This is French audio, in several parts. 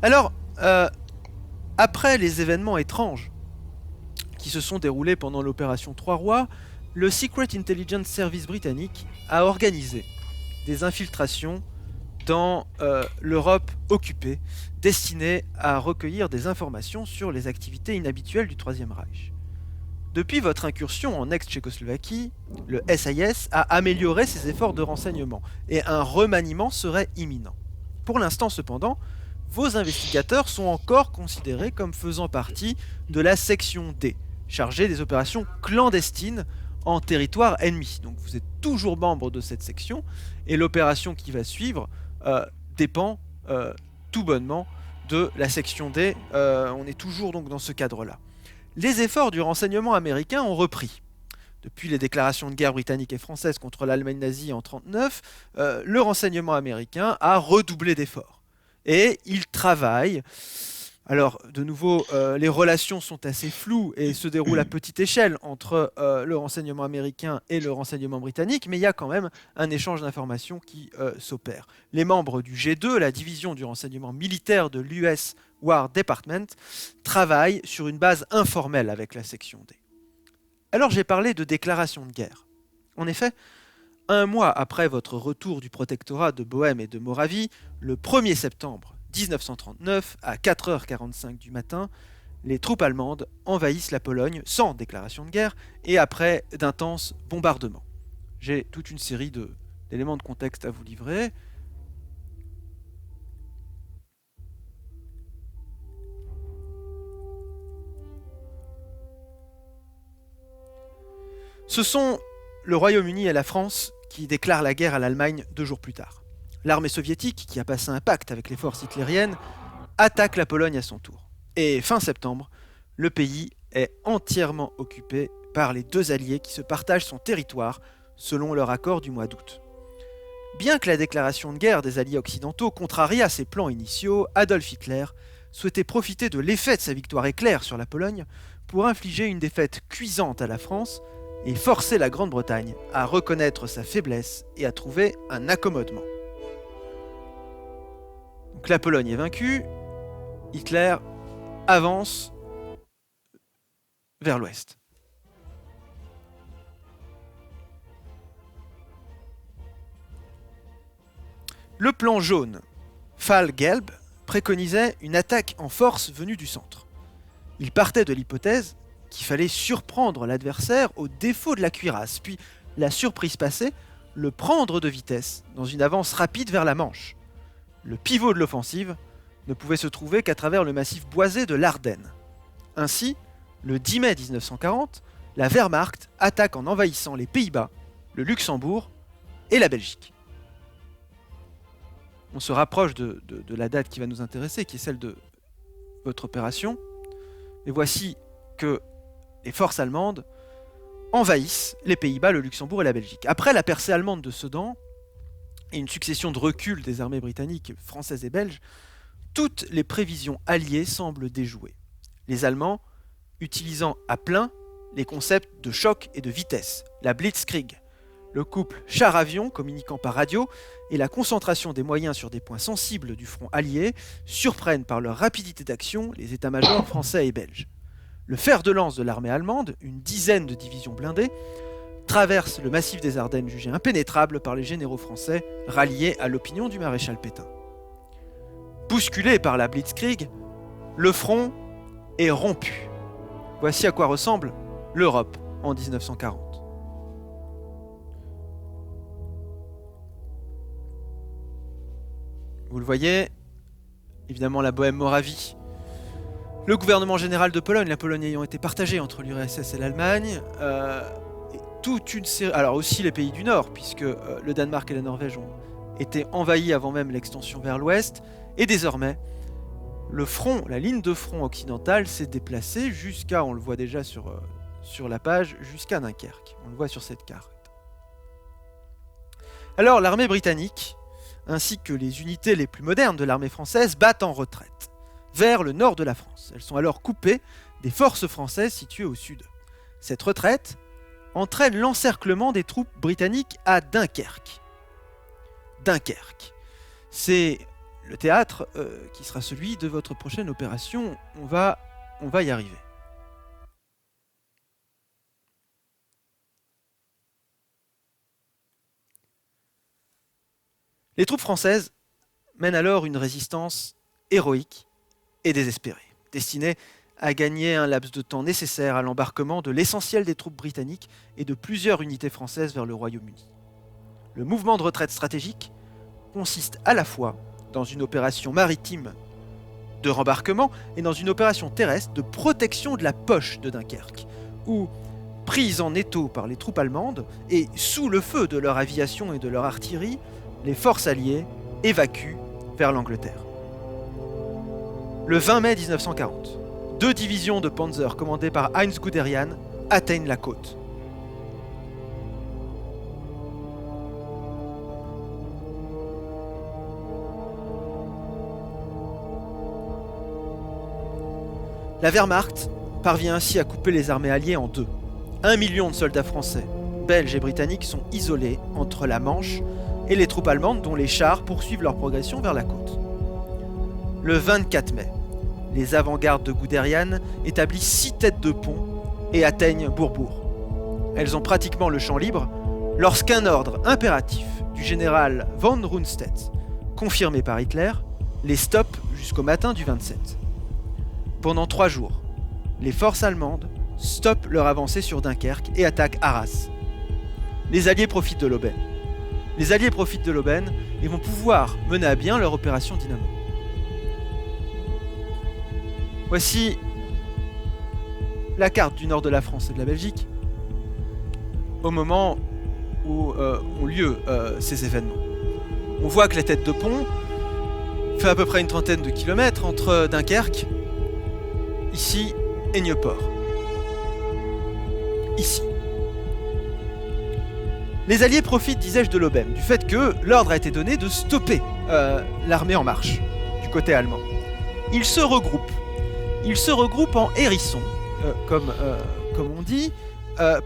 Alors, après les événements étranges qui se sont déroulés pendant l'opération Trois Rois, le Secret Intelligence Service britannique a organisé des infiltrations dans l'Europe occupée, destinées à recueillir des informations sur les activités inhabituelles du Troisième Reich. Depuis votre incursion en ex-Tchécoslovaquie, le SIS a amélioré ses efforts de renseignement et un remaniement serait imminent. Pour l'instant cependant, vos investigateurs sont encore considérés comme faisant partie de la section D, chargée des opérations clandestines en territoire ennemi. Donc vous êtes toujours membre de cette section et l'opération qui va suivre dépend tout bonnement de la section D. On est toujours donc dans ce cadre-là. Les efforts du renseignement américain ont repris. Depuis les déclarations de guerre britanniques et françaises contre l'Allemagne nazie en 1939, le renseignement américain a redoublé d'efforts. Et il travaille. Alors, de nouveau, les relations sont assez floues et se déroulent à petite échelle entre le renseignement américain et le renseignement britannique, mais il y a quand même un échange d'informations qui s'opère. Les membres du G2, la division du renseignement militaire de l'US War Department, travaillent sur une base informelle avec la section D. Alors j'ai parlé de déclaration de guerre. En effet, un mois après votre retour du protectorat de Bohême et de Moravie, le 1er septembre 1939, à 4h45 du matin, les troupes allemandes envahissent la Pologne sans déclaration de guerre et après d'intenses bombardements. J'ai toute une série d'éléments de contexte à vous livrer. Ce sont le Royaume-Uni et la France qui déclarent la guerre à l'Allemagne 2 jours plus tard. L'armée soviétique, qui a passé un pacte avec les forces hitlériennes, attaque la Pologne à son tour. Et fin septembre, le pays est entièrement occupé par les deux alliés qui se partagent son territoire selon leur accord du mois d'août. Bien que la déclaration de guerre des alliés occidentaux contraria ses plans initiaux, Adolf Hitler souhaitait profiter de l'effet de sa victoire éclair sur la Pologne pour infliger une défaite cuisante à la France et forcer la Grande-Bretagne à reconnaître sa faiblesse et à trouver un accommodement. Donc la Pologne est vaincue, Hitler avance vers l'ouest. Le plan jaune, Fall-Gelb, préconisait une attaque en force venue du centre. Il partait de l'hypothèse qu'il fallait surprendre l'adversaire au défaut de la cuirasse, puis, la surprise passée, le prendre de vitesse dans une avance rapide vers la Manche. Le pivot de l'offensive ne pouvait se trouver qu'à travers le massif boisé de l'Ardenne. Ainsi, le 10 mai 1940, la Wehrmacht attaque en envahissant les Pays-Bas, le Luxembourg et la Belgique. On se rapproche de la date qui va nous intéresser, qui est celle de votre opération. Et voici que les forces allemandes envahissent les Pays-Bas, le Luxembourg et la Belgique. Après la percée allemande de Sedan et une succession de reculs des armées britanniques, françaises et belges, toutes les prévisions alliées semblent déjouer. Les Allemands utilisant à plein les concepts de choc et de vitesse, la Blitzkrieg, le couple char-avion communiquant par radio et la concentration des moyens sur des points sensibles du front allié surprennent par leur rapidité d'action les états-majors français et belges. Le fer de lance de l'armée allemande, une dizaine de divisions blindées, traverse le massif des Ardennes jugé impénétrable par les généraux français ralliés à l'opinion du maréchal Pétain. Bousculé par la Blitzkrieg, le front est rompu. Voici à quoi ressemble l'Europe en 1940. Vous le voyez, évidemment la Bohême-Moravie, le gouvernement général de Pologne, la Pologne ayant été partagée entre l'URSS et l'Allemagne, et toute une série, alors aussi les pays du Nord, puisque le Danemark et la Norvège ont été envahis avant même l'extension vers l'ouest, et désormais, le front, la ligne de front occidentale s'est déplacée jusqu'à, on le voit déjà sur la page, jusqu'à Dunkerque. On le voit sur cette carte. Alors l'armée britannique, ainsi que les unités les plus modernes de l'armée française, battent en retraite vers le nord de la France. Elles sont alors coupées des forces françaises situées au sud. Cette retraite entraîne l'encerclement des troupes britanniques à Dunkerque. Dunkerque, c'est le théâtre qui sera celui de votre prochaine opération. On va y arriver. Les troupes françaises mènent alors une résistance héroïque et désespérée, destinée à gagner un laps de temps nécessaire à l'embarquement de l'essentiel des troupes britanniques et de plusieurs unités françaises vers le Royaume-Uni. Le mouvement de retraite stratégique consiste à la fois dans une opération maritime de rembarquement et dans une opération terrestre de protection de la poche de Dunkerque, où, prises en étau par les troupes allemandes et sous le feu de leur aviation et de leur artillerie, les forces alliées évacuent vers l'Angleterre. Le 20 mai 1940, 2 divisions de Panzer commandées par Heinz Guderian atteignent la côte. La Wehrmacht parvient ainsi à couper les armées alliées en deux. 1 million de soldats français, belges et britanniques sont isolés entre la Manche et les troupes allemandes dont les chars poursuivent leur progression vers la côte. Le 24 mai, les avant-gardes de Guderian établissent 6 têtes de pont et atteignent Bourbourg. Elles ont pratiquement le champ libre lorsqu'un ordre impératif du général von Rundstedt, confirmé par Hitler, les stoppe jusqu'au matin du 27. Pendant 3 jours, les forces allemandes stoppent leur avancée sur Dunkerque et attaquent Arras. Les Alliés profitent de l'aubaine. Et vont pouvoir mener à bien leur opération Dynamo. Voici la carte du nord de la France et de la Belgique au moment où ont lieu ces événements. On voit que la tête de pont fait à peu près une trentaine de kilomètres entre Dunkerque, ici, et Nieuport. Ici. Les Alliés profitent, disais-je, de l'aubaine, du fait que l'ordre a été donné de stopper l'armée en marche du côté allemand. Ils se regroupent en hérissons, comme on dit,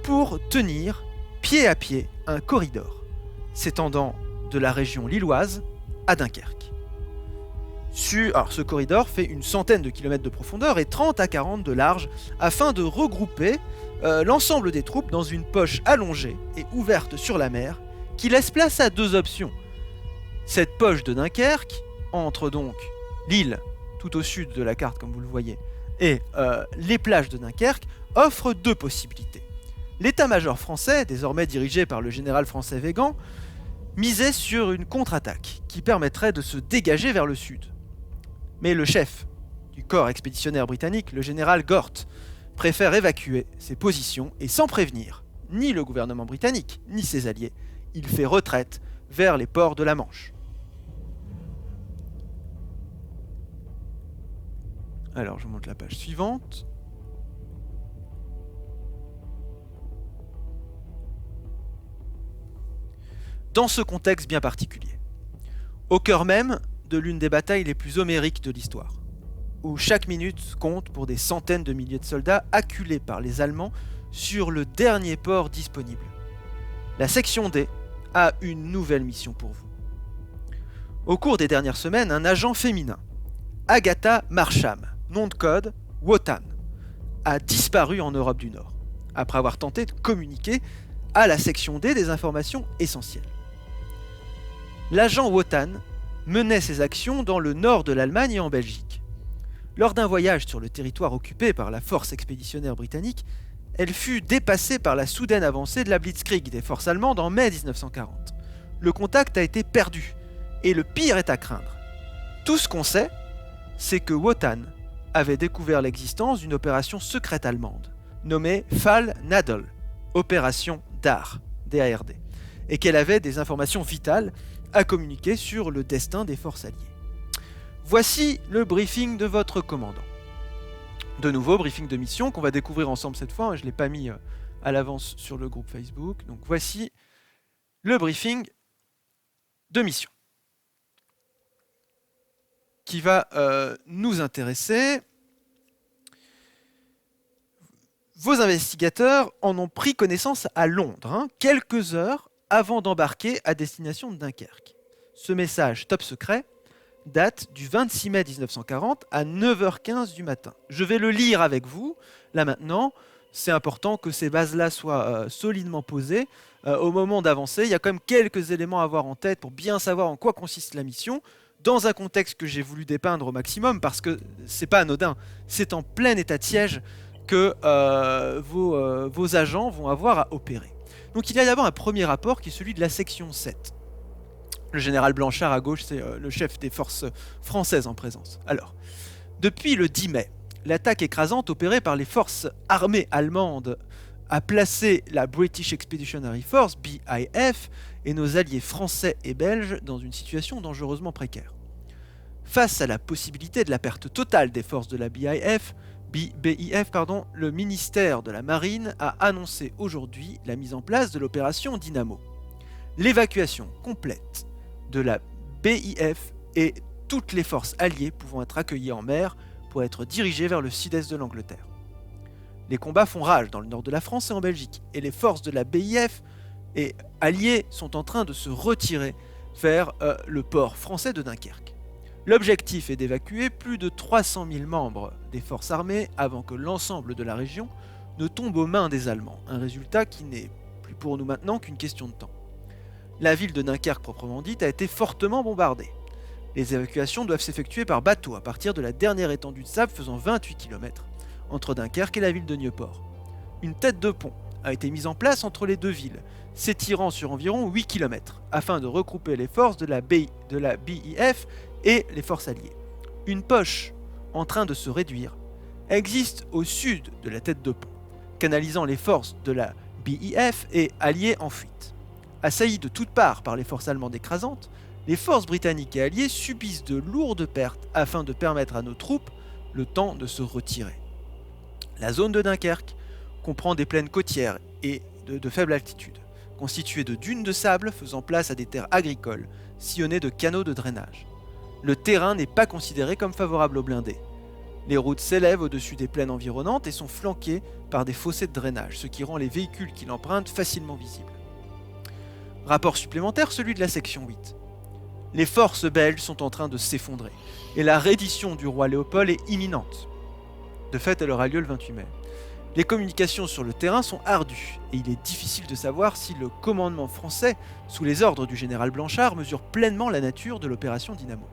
pour tenir pied à pied un corridor s'étendant de la région lilloise à Dunkerque. Alors, ce corridor fait une centaine de kilomètres de profondeur et 30 à 40 de large afin de regrouper l'ensemble des troupes dans une poche allongée et ouverte sur la mer qui laisse place à 2 options. Cette poche de Dunkerque entre donc l'île tout au sud de la carte comme vous le voyez et les plages de Dunkerque offre 2 possibilités. L'état-major français, désormais dirigé par le général français Weygand, misait sur une contre-attaque qui permettrait de se dégager vers le sud. Mais le chef du corps expéditionnaire britannique, le général Gort, préfère évacuer ses positions et sans prévenir ni le gouvernement britannique ni ses alliés, il fait retraite vers les ports de la Manche. Alors je monte la page suivante. Dans ce contexte bien particulier, au cœur même de l'une des batailles les plus homériques de l'histoire, où chaque minute compte pour des centaines de milliers de soldats acculés par les Allemands sur le dernier port disponible. La section D a une nouvelle mission pour vous. Au cours des dernières semaines, un agent féminin, Agatha Marsham, nom de code Wotan, a disparu en Europe du Nord, après avoir tenté de communiquer à la section D des informations essentielles. L'agent Wotan menait ses actions dans le nord de l'Allemagne et en Belgique. Lors d'un voyage sur le territoire occupé par la force expéditionnaire britannique, elle fut dépassée par la soudaine avancée de la Blitzkrieg des forces allemandes en mai 1940. Le contact a été perdu, et le pire est à craindre. Tout ce qu'on sait, c'est que Wotan avait découvert l'existence d'une opération secrète allemande, nommée Fall Nadel, opération DAR, D-A-R-D, et qu'elle avait des informations vitales à communiquer sur le destin des forces alliées. Voici le briefing de votre commandant. De nouveau, briefing de mission qu'on va découvrir ensemble cette fois. Je ne l'ai pas mis à l'avance sur le groupe Facebook. Donc voici le briefing de mission qui va nous intéresser. Vos investigateurs en ont pris connaissance à Londres, quelques heures avant d'embarquer à destination de Dunkerque. Ce message top secret date du 26 mai 1940 à 9h15 du matin. Je vais le lire avec vous, là maintenant. C'est important que ces bases-là soient solidement posées. Au moment d'avancer, il y a quand même quelques éléments à avoir en tête pour bien savoir en quoi consiste la mission, dans un contexte que j'ai voulu dépeindre au maximum, parce que c'est pas anodin, c'est en plein état de siège que vos agents vont avoir à opérer. Donc il y a d'abord un premier rapport qui est celui de la section 7. Le général Blanchard à gauche, c'est le chef des forces françaises en présence. Alors, depuis le 10 mai, l'attaque écrasante opérée par les forces armées allemandes a placé la British Expeditionary Force, BIF, et nos alliés français et belges dans une situation dangereusement précaire. Face à la possibilité de la perte totale des forces de la BIF, le ministère de la Marine a annoncé aujourd'hui la mise en place de l'opération Dynamo. L'évacuation complète de la BIF et toutes les forces alliées pouvant être accueillies en mer pour être dirigées vers le sud-est de l'Angleterre. Les combats font rage dans le nord de la France et en Belgique, et les forces de la BIF et alliées sont en train de se retirer vers le port français de Dunkerque. L'objectif est d'évacuer plus de 300 000 membres des forces armées avant que l'ensemble de la région ne tombe aux mains des Allemands, un résultat qui n'est plus pour nous maintenant qu'une question de temps. La ville de Dunkerque proprement dite a été fortement bombardée. Les évacuations doivent s'effectuer par bateau à partir de la dernière étendue de sable faisant 28 km entre Dunkerque et la ville de Nieuport. Une tête de pont a été mise en place entre les deux villes, s'étirant sur environ 8 km, afin de regrouper les forces de la BIF et les forces alliées. Une poche, en train de se réduire, existe au sud de la tête de pont, canalisant les forces de la BIF et alliées en fuite. Assaillies de toutes parts par les forces allemandes écrasantes, les forces britanniques et alliées subissent de lourdes pertes afin de permettre à nos troupes le temps de se retirer. La zone de Dunkerque comprend des plaines côtières et de faible altitude, constituées de dunes de sable faisant place à des terres agricoles, sillonnées de canaux de drainage. Le terrain n'est pas considéré comme favorable aux blindés. Les routes s'élèvent au-dessus des plaines environnantes et sont flanquées par des fossés de drainage, ce qui rend les véhicules qui l'empruntent facilement visibles. Rapport supplémentaire, celui de la section 8. Les forces belges sont en train de s'effondrer, et la reddition du roi Léopold est imminente. De fait, elle aura lieu le 28 mai. Les communications sur le terrain sont ardues, et il est difficile de savoir si le commandement français, sous les ordres du général Blanchard, mesure pleinement la nature de l'opération Dynamo.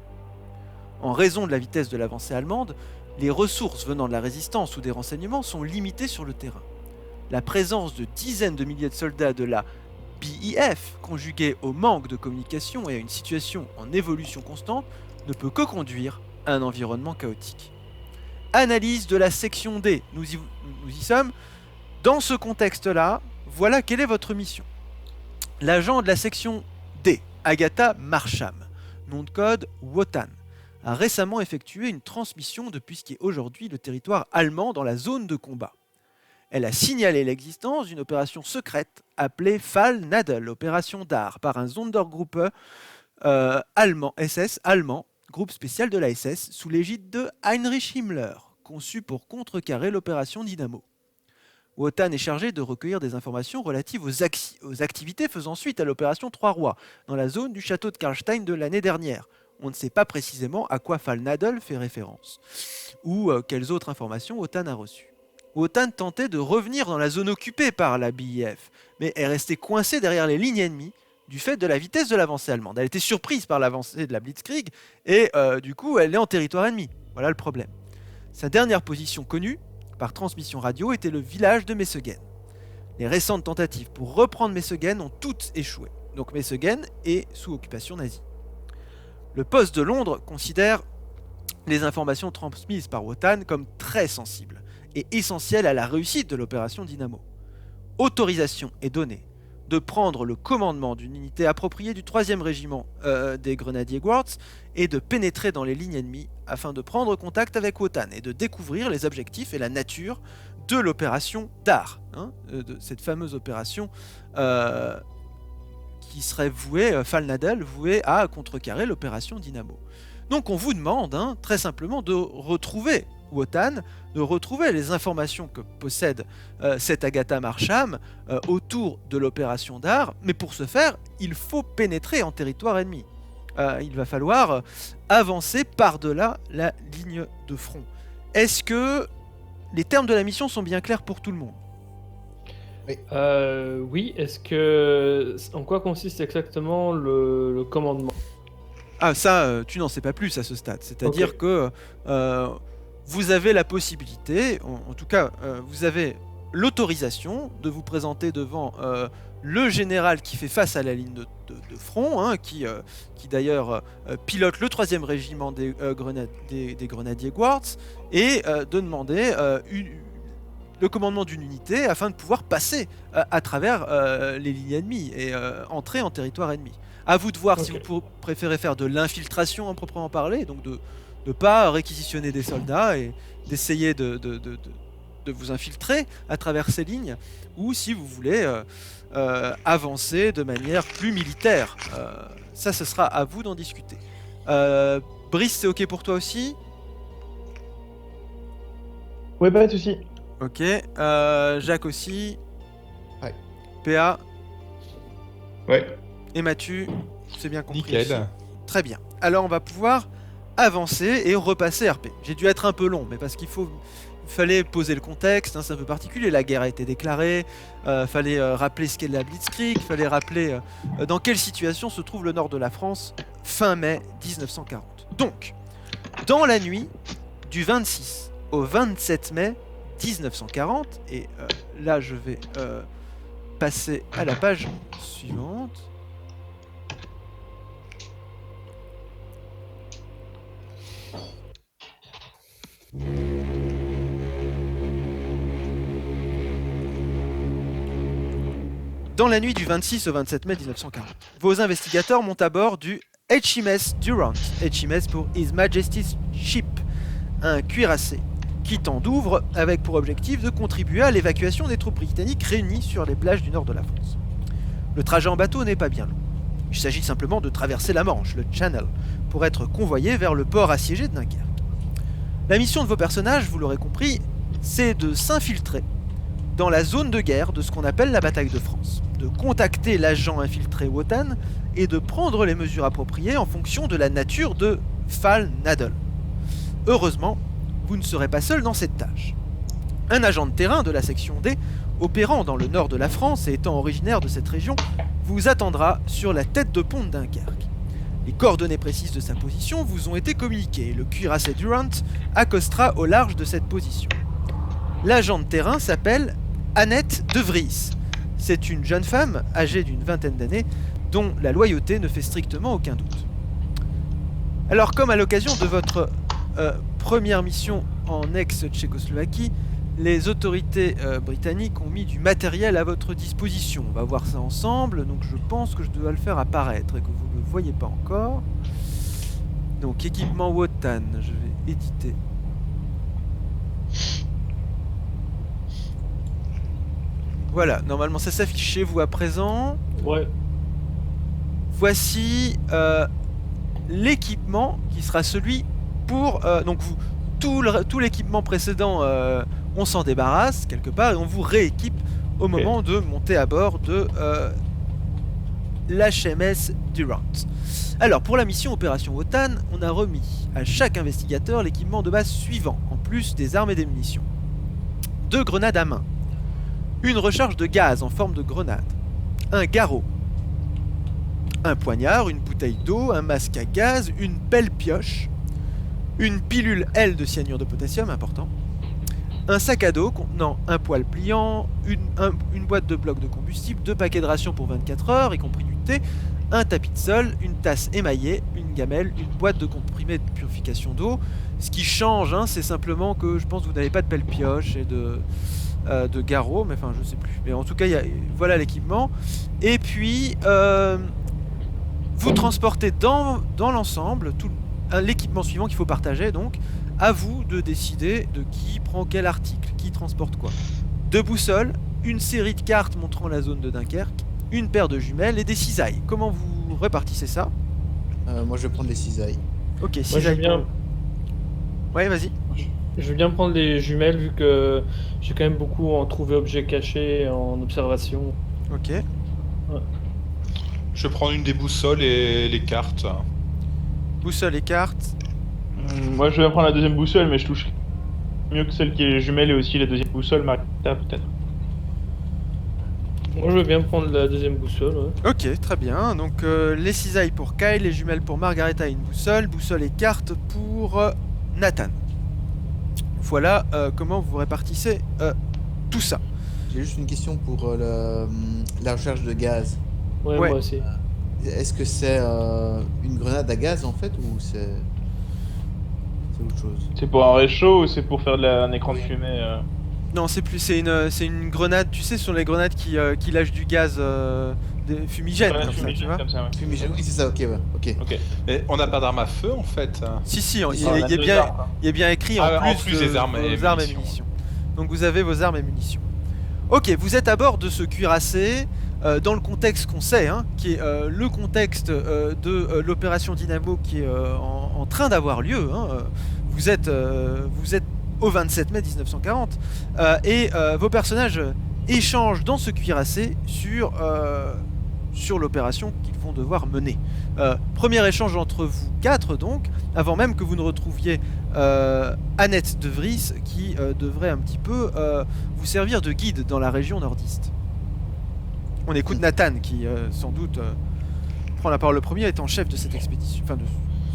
En raison de la vitesse de l'avancée allemande, les ressources venant de la résistance ou des renseignements sont limitées sur le terrain. La présence de dizaines de milliers de soldats de la BIF, conjuguée au manque de communication et à une situation en évolution constante, ne peut que conduire à un environnement chaotique. Analyse de la section D. Nous y sommes. Dans ce contexte-là, voilà quelle est votre mission. L'agent de la section D, Agatha Marsham, nom de code Wotan, a récemment effectué une transmission depuis ce qui est aujourd'hui le territoire allemand dans la zone de combat. Elle a signalé l'existence d'une opération secrète appelée Fall-Nadel, opération d'art, par un Sondergruppe allemand, SS allemand, groupe spécial de la SS, sous l'égide de Heinrich Himmler, conçu pour contrecarrer l'opération Dynamo. Wotan est chargé de recueillir des informations relatives aux activités faisant suite à l'opération Trois-Rois, dans la zone du château de Karlstein de l'année dernière. On ne sait pas précisément à quoi Fall-Nadel fait référence, ou quelles autres informations Wotan a reçues. Wotan tentait de revenir dans la zone occupée par la BIF, mais est restée coincée derrière les lignes ennemies du fait de la vitesse de l'avancée allemande. Elle était surprise par l'avancée de la Blitzkrieg et du coup elle est en territoire ennemi. Voilà le problème. Sa dernière position connue, par transmission radio, était le village de Messegen. Les récentes tentatives pour reprendre Messegen ont toutes échoué. Donc Messegen est sous occupation nazie. Le Poste de Londres considère les informations transmises par Wotan comme très sensibles et essentielles à la réussite de l'opération Dynamo. Autorisation est donnée de prendre le commandement d'une unité appropriée du 3e régiment des Grenadiers Guards et de pénétrer dans les lignes ennemies afin de prendre contact avec Wotan et de découvrir les objectifs et la nature de l'opération DAR, de cette fameuse opération qui serait vouée, Fall-Nadel, vouée à contrecarrer l'opération Dynamo. Donc on vous demande très simplement de retrouver Wotan, de retrouver les informations que possède cette Agatha Marsham autour de l'opération DAR, mais pour ce faire, il faut pénétrer en territoire ennemi. il va falloir avancer par-delà la ligne de front. Est-ce que les termes de la mission sont bien clairs pour tout le monde? Oui, en quoi consiste exactement le commandement? Ah, ça, tu n'en sais pas plus à ce stade. C'est-à-dire que vous avez la possibilité, en tout cas, vous avez l'autorisation de vous présenter devant le général qui fait face à la ligne de front, hein, qui d'ailleurs pilote le 3e régiment des Grenadiers Guards, et de demander le commandement d'une unité afin de pouvoir passer à travers les lignes ennemies et entrer en territoire ennemi. À vous de voir si vous préférez faire de l'infiltration en proprement parler, donc de ne pas réquisitionner des soldats et d'essayer de vous infiltrer à travers ces lignes, ou si vous voulez avancer de manière plus militaire. Ça, ce sera à vous d'en discuter. Brice, c'est ok pour toi aussi? Ouais, pas de soucis. Ok. Jacques aussi? Ouais. PA? Ouais. Et Mathieu, c'est bien compris. Nickel. Aussi. Très bien. Alors on va pouvoir avancer et repasser RP. J'ai dû être un peu long, mais parce qu'il fallait poser le contexte, hein, c'est un peu particulier. La guerre a été déclarée, fallait rappeler ce qu'est la Blitzkrieg, fallait rappeler dans quelle situation se trouve le nord de la France fin mai 1940. Donc, dans la nuit du 26 au 27 mai 1940, et là je vais passer à la page suivante. Dans la nuit du 26 au 27 mai 1940, vos investigateurs montent à bord du HMS Durant, HMS pour His Majesty's Ship, un cuirassé, quittant Douvres avec pour objectif de contribuer à l'évacuation des troupes britanniques réunies sur les plages du nord de la France. Le trajet en bateau n'est pas bien long. Il s'agit simplement de traverser la Manche, le Channel, pour être convoyé vers le port assiégé de Dunkerque. La mission de vos personnages, vous l'aurez compris, c'est de s'infiltrer dans la zone de guerre de ce qu'on appelle la bataille de France, de contacter l'agent infiltré Wotan et de prendre les mesures appropriées en fonction de la nature de Fall Nadel. Heureusement, vous ne serez pas seul dans cette tâche. Un agent de terrain de la section D, opérant dans le nord de la France et étant originaire de cette région, vous attendra sur la tête de pont de Dunkerque. Les coordonnées précises de sa position vous ont été communiquées et le cuirassé Durant accostera au large de cette position. L'agent de terrain s'appelle Annette de Vries. C'est une jeune femme âgée d'une vingtaine d'années dont la loyauté ne fait strictement aucun doute. Alors, comme à l'occasion de votre première mission en ex-Tchécoslovaquie, les autorités britanniques ont mis du matériel à votre disposition. On va voir ça ensemble, donc je pense que je dois le faire apparaître et que vous ne le voyez pas encore. Donc, équipement Wotan, je vais éditer. Voilà, normalement ça s'affiche chez vous à présent. Ouais. Voici l'équipement qui sera celui pour... donc vous, tout l'équipement précédent, on s'en débarrasse quelque part et on vous rééquipe au moment de monter à bord de l'HMS Durant. Alors pour la mission Opération Wotan, on a remis à chaque investigateur l'équipement de base suivant, en plus des armes et des munitions. 2 grenades à main, une recharge de gaz en forme de grenade, un garrot, un poignard, une bouteille d'eau, un masque à gaz, une pelle pioche, une pilule L de cyanure de potassium, important, un sac à dos contenant un poêle pliant, une boîte de blocs de combustible, 2 paquets de rations pour 24 heures, y compris du thé, un tapis de sol, une tasse émaillée, une gamelle, une boîte de comprimés de purification d'eau. Ce qui change, hein, c'est simplement que je pense que vous n'avez pas de pelle pioche et de garrot, mais enfin je sais plus. Mais en tout cas, voilà l'équipement. Et puis, vous transportez dans l'ensemble l'équipement suivant qu'il faut partager. Donc, à vous de décider de qui prend quel article, qui transporte quoi. 2 boussoles, une série de cartes montrant la zone de Dunkerque, une paire de jumelles et des cisailles. Comment vous répartissez ça? Moi je vais prendre les cisailles. Ok, Moi, cisailles. bien... Ouais, vas-y. Je veux bien prendre les jumelles vu que j'ai quand même beaucoup en trouvé objets cachés en observation. Ok. Je prends une des boussoles et les cartes. Boussole et carte. Moi, je vais prendre la deuxième boussole, mais je touche mieux que celle qui est jumelle et aussi la deuxième boussole, Marita, peut-être. Moi, je veux bien prendre la deuxième boussole. Ouais. Ok, très bien. Donc les cisailles pour Kyle, les jumelles pour Margareta et une boussole et carte pour Nathan. Voilà comment vous répartissez tout ça. J'ai juste une question pour la recherche de gaz. Ouais, Ouais. moi aussi. Est-ce que c'est une grenade à gaz en fait ou c'est autre chose? C'est pour un réchaud ou c'est pour faire un écran de fumée Non, c'est une grenade, tu sais, ce sont les grenades qui lâchent du gaz fumigène, Ouais, comme ça, tu fumigène, vois. comme ça, ouais. Fumigène, oui c'est ça, ok, ouais, ok. Ok. Mais on n'a pas d'arme à feu en fait. Si, On il a y a deux bien, armes, quoi. il y a bien écrit Ah, en plus des armes et vos armes et munitions. munitions. Donc vous avez vos armes et munitions. Ok, vous êtes à bord de ce cuirassé, dans le contexte qu'on sait, hein, qui est le contexte de l'opération Dynamo qui est en train d'avoir lieu. Hein. Vous êtes au 27 mai 1940 et vos personnages échangent dans ce cuirassé sur l'opération qu'ils vont devoir mener. Premier échange entre vous quatre donc, avant même que vous ne retrouviez Annette de Vries qui devrait un petit peu vous servir de guide dans la région nordiste. On écoute Nathan qui sans doute prend la parole le premier étant chef de cette expédition, enfin de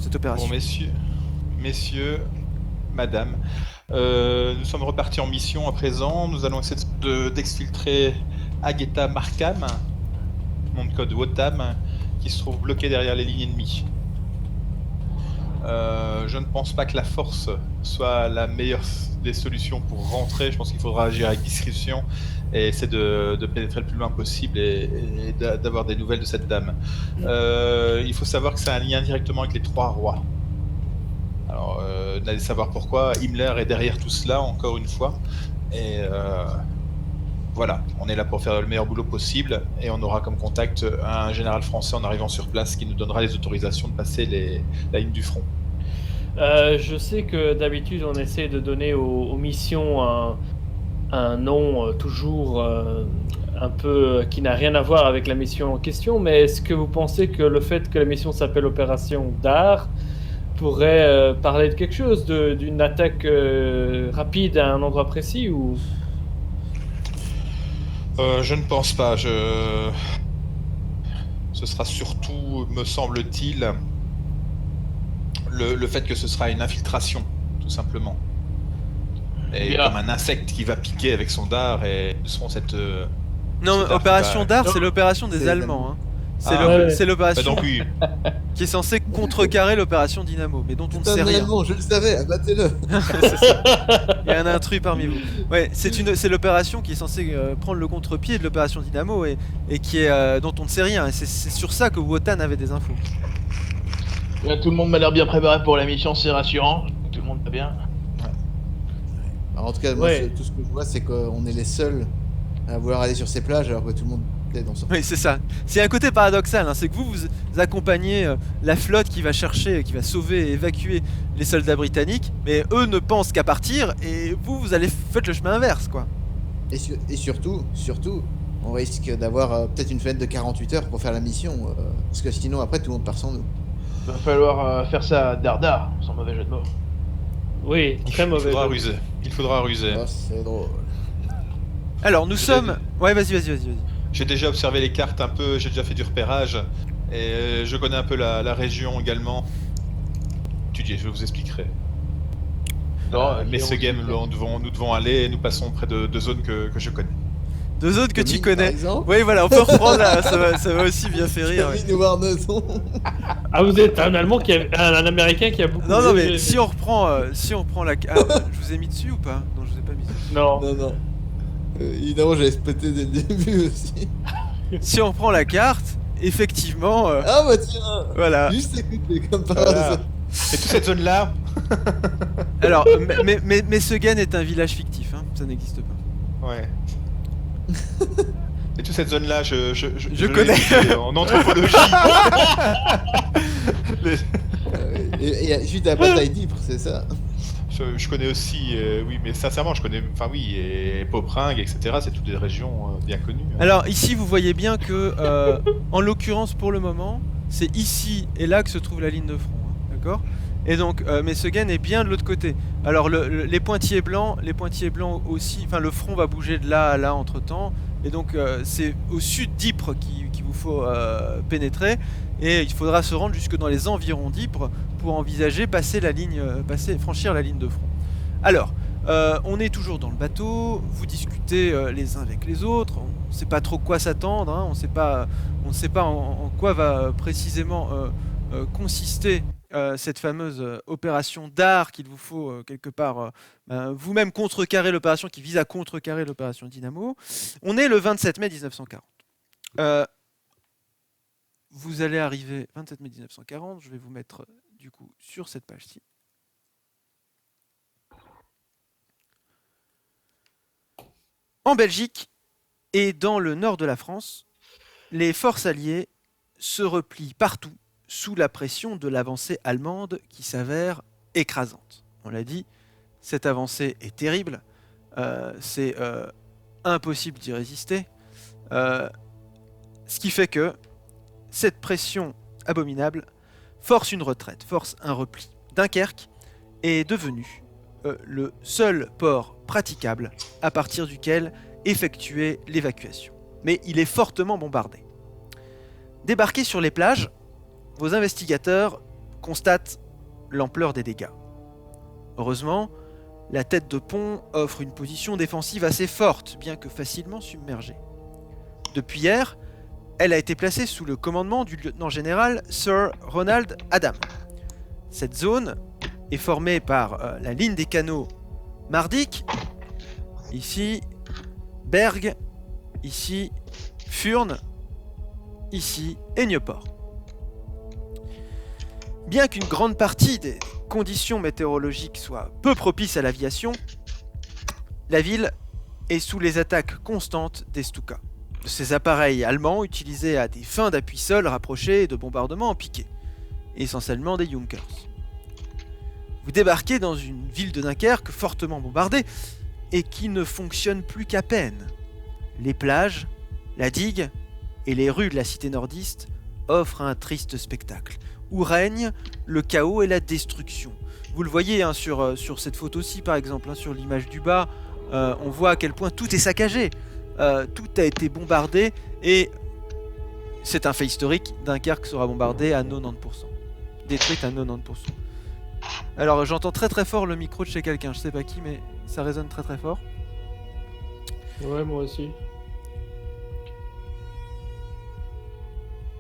cette opération. Bon, messieurs, madame, nous sommes repartis en mission à présent. Nous allons essayer d'exfiltrer Agatha Markham, nom de code Wotam, qui se trouve bloqué derrière les lignes ennemies. Je ne pense pas que la force soit la meilleure des solutions pour rentrer. Je pense qu'il faudra agir avec discrétion et essayer de pénétrer le plus loin possible et d'avoir des nouvelles de cette dame. Il faut savoir que c'est un lien directement avec les trois rois. Alors, n'allez savoir pourquoi. Himmler est derrière tout cela, encore une fois. Et voilà, on est là pour faire le meilleur boulot possible. Et on aura comme contact un général français en arrivant sur place qui nous donnera les autorisations de passer la ligne du front. Je sais que d'habitude on essaie de donner aux missions un nom toujours un peu qui n'a rien à voir avec la mission en question, mais est-ce que vous pensez que le fait que la mission s'appelle Opération Dard pourrait parler de quelque chose, d'une attaque rapide à un endroit précis ou... Je ne pense pas. Ce sera surtout, me semble-t-il, le fait que ce sera une infiltration, tout simplement. Et Bien. comme un insecte qui va piquer avec son dard et nous serons cette... Non, c'est opération Dard Dard, Non. c'est l'opération des C'est les Allemands. Hein. C'est Ah, ouais. c'est Bah l'opération donc oui, qui est censée contrecarrer l'opération Dynamo, mais dont on ne C'est sait un rien. allemand, je le savais, abattez-le. C'est ça. Il y a un intrus parmi vous. Ouais, c'est l'opération qui est censée prendre le contre-pied de l'opération Dynamo et qui est dont on ne sait rien. Et c'est sur ça que Wotan avait des infos. Là, tout le monde m'a l'air bien préparé pour la mission, c'est rassurant. Tout le monde va bien. Alors, en tout cas, moi, Ouais. tout ce que je vois, c'est qu'on est les seuls à vouloir aller sur ces plages alors que tout le monde est dans son... Oui, c'est ça. C'est un côté paradoxal, hein, c'est que vous accompagnez la flotte qui va chercher, qui va sauver et évacuer les soldats britanniques, mais eux ne pensent qu'à partir et vous allez faites le chemin inverse, quoi. Et surtout, on risque d'avoir peut-être une fenêtre de 48 heures pour faire la mission, parce que sinon après tout le monde part sans nous. Va falloir faire ça dardard, sans mauvais jeu de mots. Oui, très mauvais. il faudra ruser. Oh, c'est drôle. Alors nous Je sommes... Ouais, vas-y. J'ai déjà observé les cartes un peu, j'ai déjà fait du repérage et je connais un peu la région également. Étudiez, je vous expliquerai. Mais ce game, nous devons aller et nous passons près de zones que je connais. Deux zones que tu Comines, par connais. exemple. Oui, voilà, on peut reprendre là, ça va aussi bien faire rire. Ouais. Comines ou Warneson. Ah, vous êtes un Allemand un Américain qui a beaucoup... Non, mais si on reprend la... Ah, je vous ai mis dessus ou pas? Non, je vous ai pas mis dessus. Non. Non. Évidemment, j'avais spoté dès le début aussi. Si on reprend la carte, effectivement... Ah bah tiens, voilà. juste écouter comme par Voilà. hasard. Et toute cette zone-là, Alors, mais Segen est un village fictif, hein, ça n'existe pas. ouais. Et toute cette zone-là, je l'ai connais. étudiée en anthropologie. Et juste à la bataille d'Ypres, c'est ça. Je connais aussi, oui, mais sincèrement, je connais, enfin oui, et Popringue, etc. C'est toutes des régions bien connues. Hein. Alors ici, vous voyez bien que, en l'occurrence pour le moment, c'est ici et là que se trouve la ligne de front. Hein, d'accord. Et donc, Mesegen est bien de l'autre côté. Alors, les pointillés blancs aussi, enfin, le front va bouger de là à là entre-temps. Et donc, c'est au sud d'Ypres qu'il vous faut pénétrer. Et il faudra se rendre jusque dans les environs d'Ypres pour envisager franchir la ligne de front. Alors, on est toujours dans le bateau, vous discutez les uns avec les autres, on ne sait pas trop quoi s'attendre, hein, on ne sait pas en quoi va précisément consister cette fameuse opération d'art qu'il vous faut quelque part vous-même contrecarrer l'opération qui vise à contrecarrer l'opération Dynamo. On est le 27 mai 1940. Vous allez arriver 27 mai 1940, je vais vous mettre du coup sur cette page-ci. En Belgique et dans le nord de la France, les forces alliées se replient partout sous la pression de l'avancée allemande qui s'avère écrasante. On l'a dit, cette avancée est terrible, c'est impossible d'y résister, ce qui fait que cette pression abominable force une retraite, force un repli. Dunkerque est devenu le seul port praticable à partir duquel effectuer l'évacuation. Mais il est fortement bombardé. Débarqués sur les plages, vos investigateurs constatent l'ampleur des dégâts. Heureusement, la tête de pont offre une position défensive assez forte, bien que facilement submergée. Depuis hier, elle a été placée sous le commandement du lieutenant-général Sir Ronald Adam. Cette zone est formée par la ligne des canaux Mardyck, ici Berg, ici Furnes, ici et Nieuport. Bien qu'une grande partie des conditions météorologiques soient peu propices à l'aviation, la ville est sous les attaques constantes des Stuka, de ces appareils allemands utilisés à des fins d'appui-sol rapprochés et de bombardement en piqué, essentiellement des Junkers. Vous débarquez dans une ville de Dunkerque fortement bombardée et qui ne fonctionne plus qu'à peine. Les plages, la digue et les rues de la cité nordiste offrent un triste spectacle, où règne le chaos et la destruction. Vous le voyez hein, sur cette photo-ci par exemple, hein, sur l'image du bas, on voit à quel point tout est saccagé, tout a été bombardé et c'est un fait historique, Dunkerque sera bombardée à 90%, détruite à 90%. Alors j'entends très très fort le micro de chez quelqu'un, je sais pas qui mais ça résonne très très fort. Ouais, moi aussi.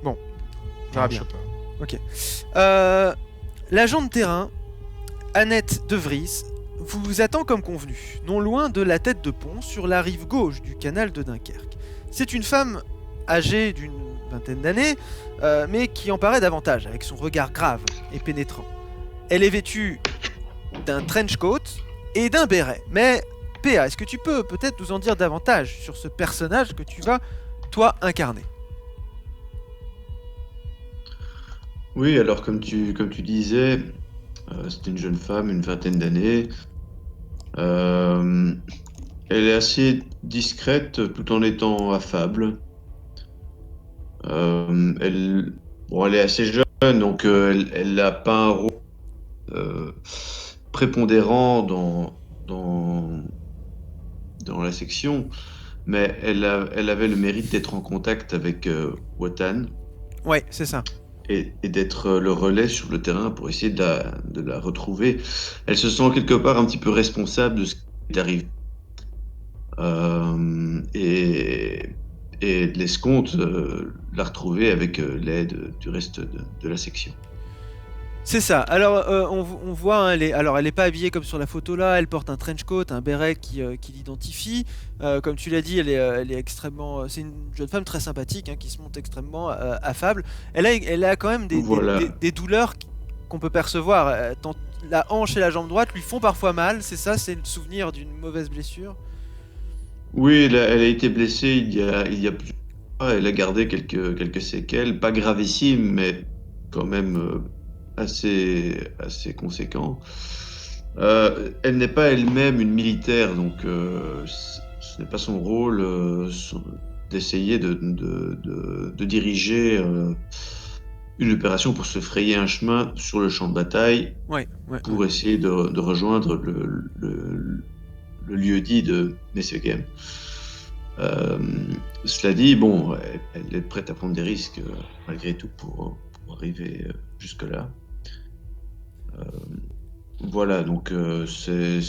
Bon, on verra bien. Je sais pas. Ok. L'agent de terrain, Annette De Vries, vous attend comme convenu, non loin de la tête de pont, sur la rive gauche du canal de Dunkerque. C'est une femme âgée d'une vingtaine d'années, mais qui en paraît davantage, avec son regard grave et pénétrant. Elle est vêtue d'un trench coat et d'un béret. Mais, PA, est-ce que tu peux peut-être nous en dire davantage sur ce personnage que tu vas, toi, incarner ? Oui, alors comme tu disais, c'était une jeune femme, une vingtaine d'années. Elle est assez discrète tout en étant affable. Elle est assez jeune, donc elle n'a pas un rôle prépondérant dans la section, mais elle avait le mérite d'être en contact avec Wotan. Ouais, c'est ça. Et d'être le relais sur le terrain pour essayer de la retrouver. Elle se sent quelque part un petit peu responsable de ce qui est arrivé. Et l'escompte la retrouver avec l'aide du reste de la section. C'est ça. Alors, on voit, hein, elle est pas habillée comme sur la photo là. Elle porte un trench coat, un béret qui l'identifie. Comme tu l'as dit, elle est extrêmement. C'est une jeune femme très sympathique, hein, qui se montre extrêmement affable. Elle a quand même des douleurs qu'on peut percevoir. Tant la hanche et la jambe droite lui font parfois mal. C'est ça, c'est le souvenir d'une mauvaise blessure. Oui, elle a été blessée il y a plusieurs mois. Elle a gardé quelques séquelles, pas gravissimes, mais quand même assez conséquent. Elle n'est pas elle-même une militaire, donc ce n'est pas son rôle d'essayer de diriger une opération pour se frayer un chemin sur le champ de bataille Ouais. pour essayer de rejoindre le lieu-dit de Mesegem. Cela dit, bon, elle est prête à prendre des risques malgré tout pour arriver jusque-là. Voilà, donc c'est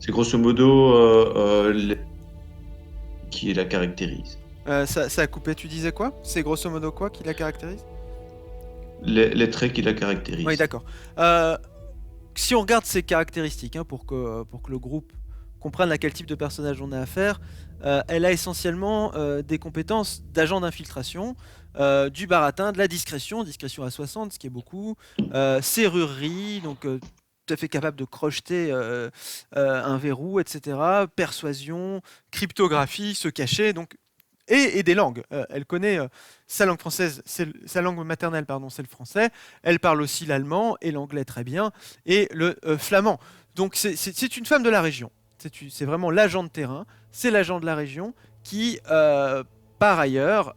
grosso modo qui la caractérise. Ça a coupé, tu disais quoi? C'est grosso modo quoi qui la caractérise? Les traits qui la caractérisent. Oui, d'accord. Si on regarde ses caractéristiques, hein, pour que le groupe comprenne à quel type de personnage on a affaire, elle a essentiellement des compétences d'agent d'infiltration, du baratin, de la discrétion à 60, ce qui est beaucoup, serrurerie, donc tout à fait capable de crocheter un verrou, etc., persuasion, cryptographie, se cacher, donc et des langues. Elle connaît sa langue française, sa langue maternelle, pardon, c'est le français. Elle parle aussi l'allemand et l'anglais très bien, et le flamand. Donc c'est une femme de la région. C'est vraiment l'agent de terrain, c'est l'agent de la région qui, par ailleurs,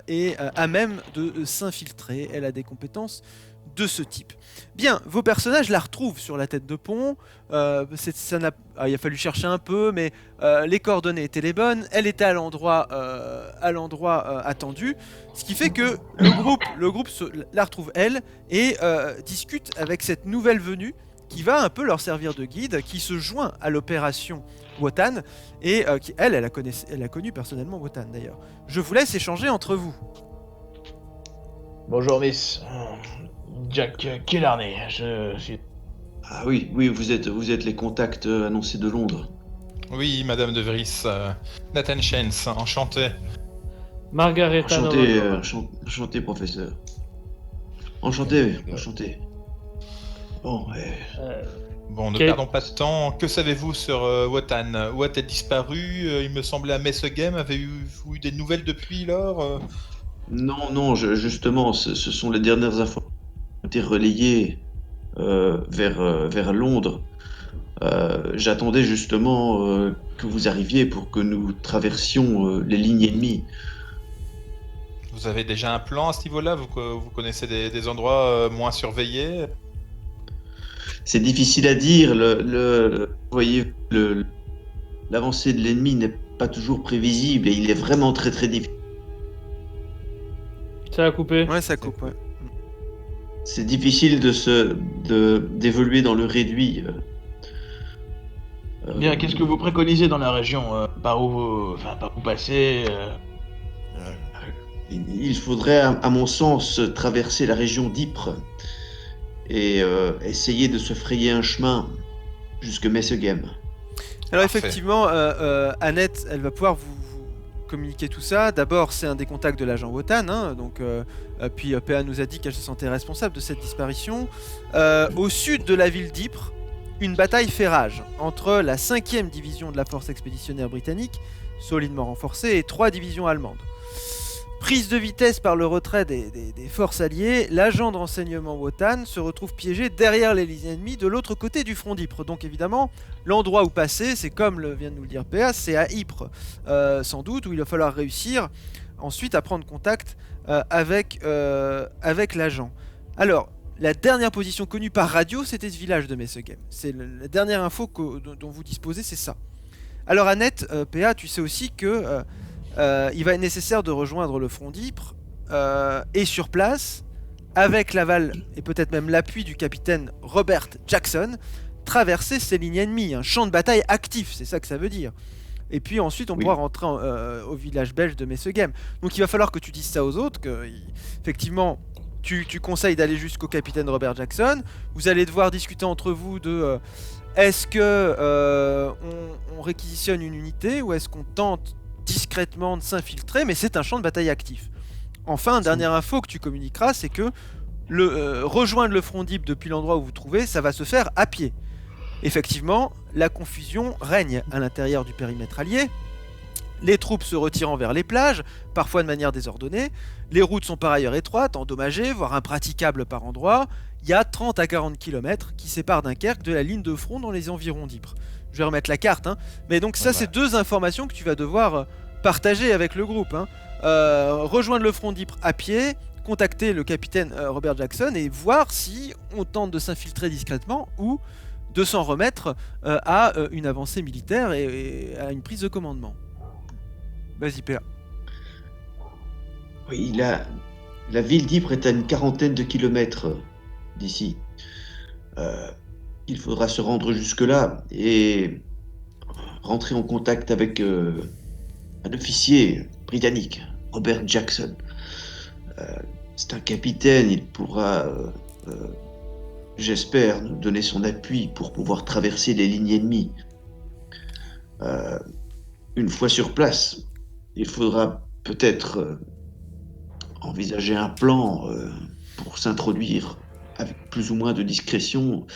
est à même de s'infiltrer. Elle a des compétences de ce type. Bien, vos personnages la retrouvent sur la tête de pont. Il a fallu chercher un peu, mais les coordonnées étaient les bonnes. Elle était à l'endroit attendu, ce qui fait que le groupe la retrouve elle et discute avec cette nouvelle venue qui va un peu leur servir de guide, qui se joint à l'opération Wotan et qui elle a connu personnellement Wotan d'ailleurs. Je vous laisse échanger entre vous. Bonjour Miss. Jack Killarney, Ah oui, vous êtes les contacts annoncés de Londres. Oui, Madame de Vries, Nathan Shens, enchanté. Margareta Novodova. Enchanté, professeur. Enchanté. Bon, Bon, ne Quel- perdons pas de temps. Que savez-vous sur Wotan? Où a-t-elle disparu? Il me semblait à Mesegem. Avez-vous eu des nouvelles depuis lors? non, justement, ce sont les dernières informations qui ont été relayées vers Londres. J'attendais justement que vous arriviez pour que nous traversions les lignes ennemies. Vous avez déjà un plan à ce niveau-là? Vous connaissez des endroits moins surveillés? C'est difficile à dire. Vous voyez, l'avancée de l'ennemi n'est pas toujours prévisible et il est vraiment très très difficile. Ça a coupé. Ouais, ça coupe. Ouais. C'est difficile d'évoluer dans le réduit. Bien, qu'est-ce que vous préconisez dans la région? Par où vous passez Il faudrait, à mon sens, traverser la région d'Ypres et essayer de se frayer un chemin jusque Mesegem. Alors Parfait. effectivement, Annette, elle va pouvoir vous communiquer tout ça. D'abord, c'est un des contacts de l'agent Wotan, hein, donc, puis PA nous a dit qu'elle se sentait responsable de cette disparition. Au sud de la ville d'Ypres, une bataille fait rage entre la 5e division de la force expéditionnaire britannique, solidement renforcée, et 3 divisions allemandes. Prise de vitesse par le retrait des forces alliées, l'agent de renseignement Wotan se retrouve piégé derrière les lignes ennemies de l'autre côté du front d'Ypres. Donc évidemment, l'endroit où passer, c'est comme vient de nous le dire PA, c'est à Ypres, sans doute, où il va falloir réussir ensuite à prendre contact avec l'agent. Alors, la dernière position connue par radio, c'était ce village de Mesegem. C'est la dernière info dont vous disposez, c'est ça. Alors Annette, PA, tu sais aussi que il va être nécessaire de rejoindre le front d'Ypres et sur place, avec l'aval et peut-être même l'appui du capitaine Robert Jackson, traverser ces lignes ennemies, un champ de bataille actif, c'est ça que ça veut dire. Et puis ensuite, on pourra rentrer au village belge de Mesegem. Donc il va falloir que tu dises ça aux autres, que effectivement, tu conseilles d'aller jusqu'au capitaine Robert Jackson. Vous allez devoir discuter entre vous de est-ce que on réquisitionne une unité ou est-ce qu'on tente discrètement de s'infiltrer, mais c'est un champ de bataille actif. Enfin, dernière info que tu communiqueras, c'est que rejoindre le front d'Ypres depuis l'endroit où vous vous trouvez, ça va se faire à pied. Effectivement, la confusion règne à l'intérieur du périmètre allié. Les troupes se retirant vers les plages, parfois de manière désordonnée. Les routes sont par ailleurs étroites, endommagées, voire impraticables par endroits. Il y a 30 à 40 km qui séparent Dunkerque de la ligne de front dans les environs d'Ypres. Je vais remettre la carte, hein. Mais donc ça, c'est 2 informations que tu vas devoir partager avec le groupe, hein. Rejoindre le front d'Ypres à pied, contacter le capitaine Robert Jackson et voir si on tente de s'infiltrer discrètement ou de s'en remettre à une avancée militaire et à une prise de commandement. Vas-y, PA. Oui, la ville d'Ypres est à une quarantaine de kilomètres d'ici. Il faudra se rendre jusque-là et rentrer en contact avec un officier britannique, Robert Jackson. C'est un capitaine, il pourra, j'espère, nous donner son appui pour pouvoir traverser les lignes ennemies. Une fois sur place, il faudra peut-être envisager un plan pour s'introduire avec plus ou moins de discrétion.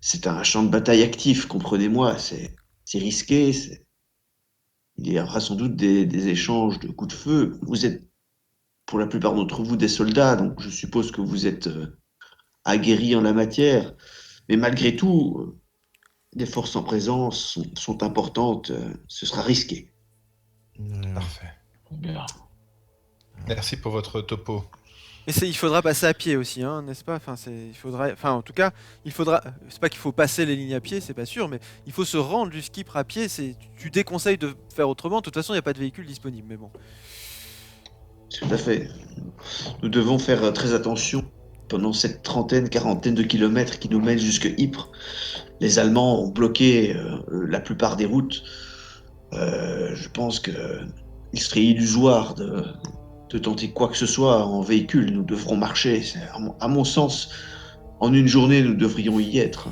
C'est un champ de bataille actif, comprenez-moi, c'est risqué, il y aura sans doute des échanges de coups de feu. Vous êtes, pour la plupart d'entre vous, des soldats, donc je suppose que vous êtes aguerris en la matière, mais malgré tout, les forces en présence sont importantes, ce sera risqué. Parfait. Bien. Merci pour votre topo. Et il faudra passer à pied aussi, hein, n'est-ce pas? En tout cas, il faudra. C'est pas qu'il faut passer les lignes à pied, c'est pas sûr, mais il faut se rendre jusqu'Ypres à pied. Tu déconseilles de faire autrement. De toute façon, il n'y a pas de véhicule disponible, mais bon. Tout à fait. Nous devons faire très attention pendant cette quarantaine de kilomètres qui nous mènent jusque Ypres. Les Allemands ont bloqué la plupart des routes. Je pense qu'il serait illusoire de tenter quoi que ce soit en véhicule. Nous devrons marcher. À mon sens, en une journée, nous devrions y être.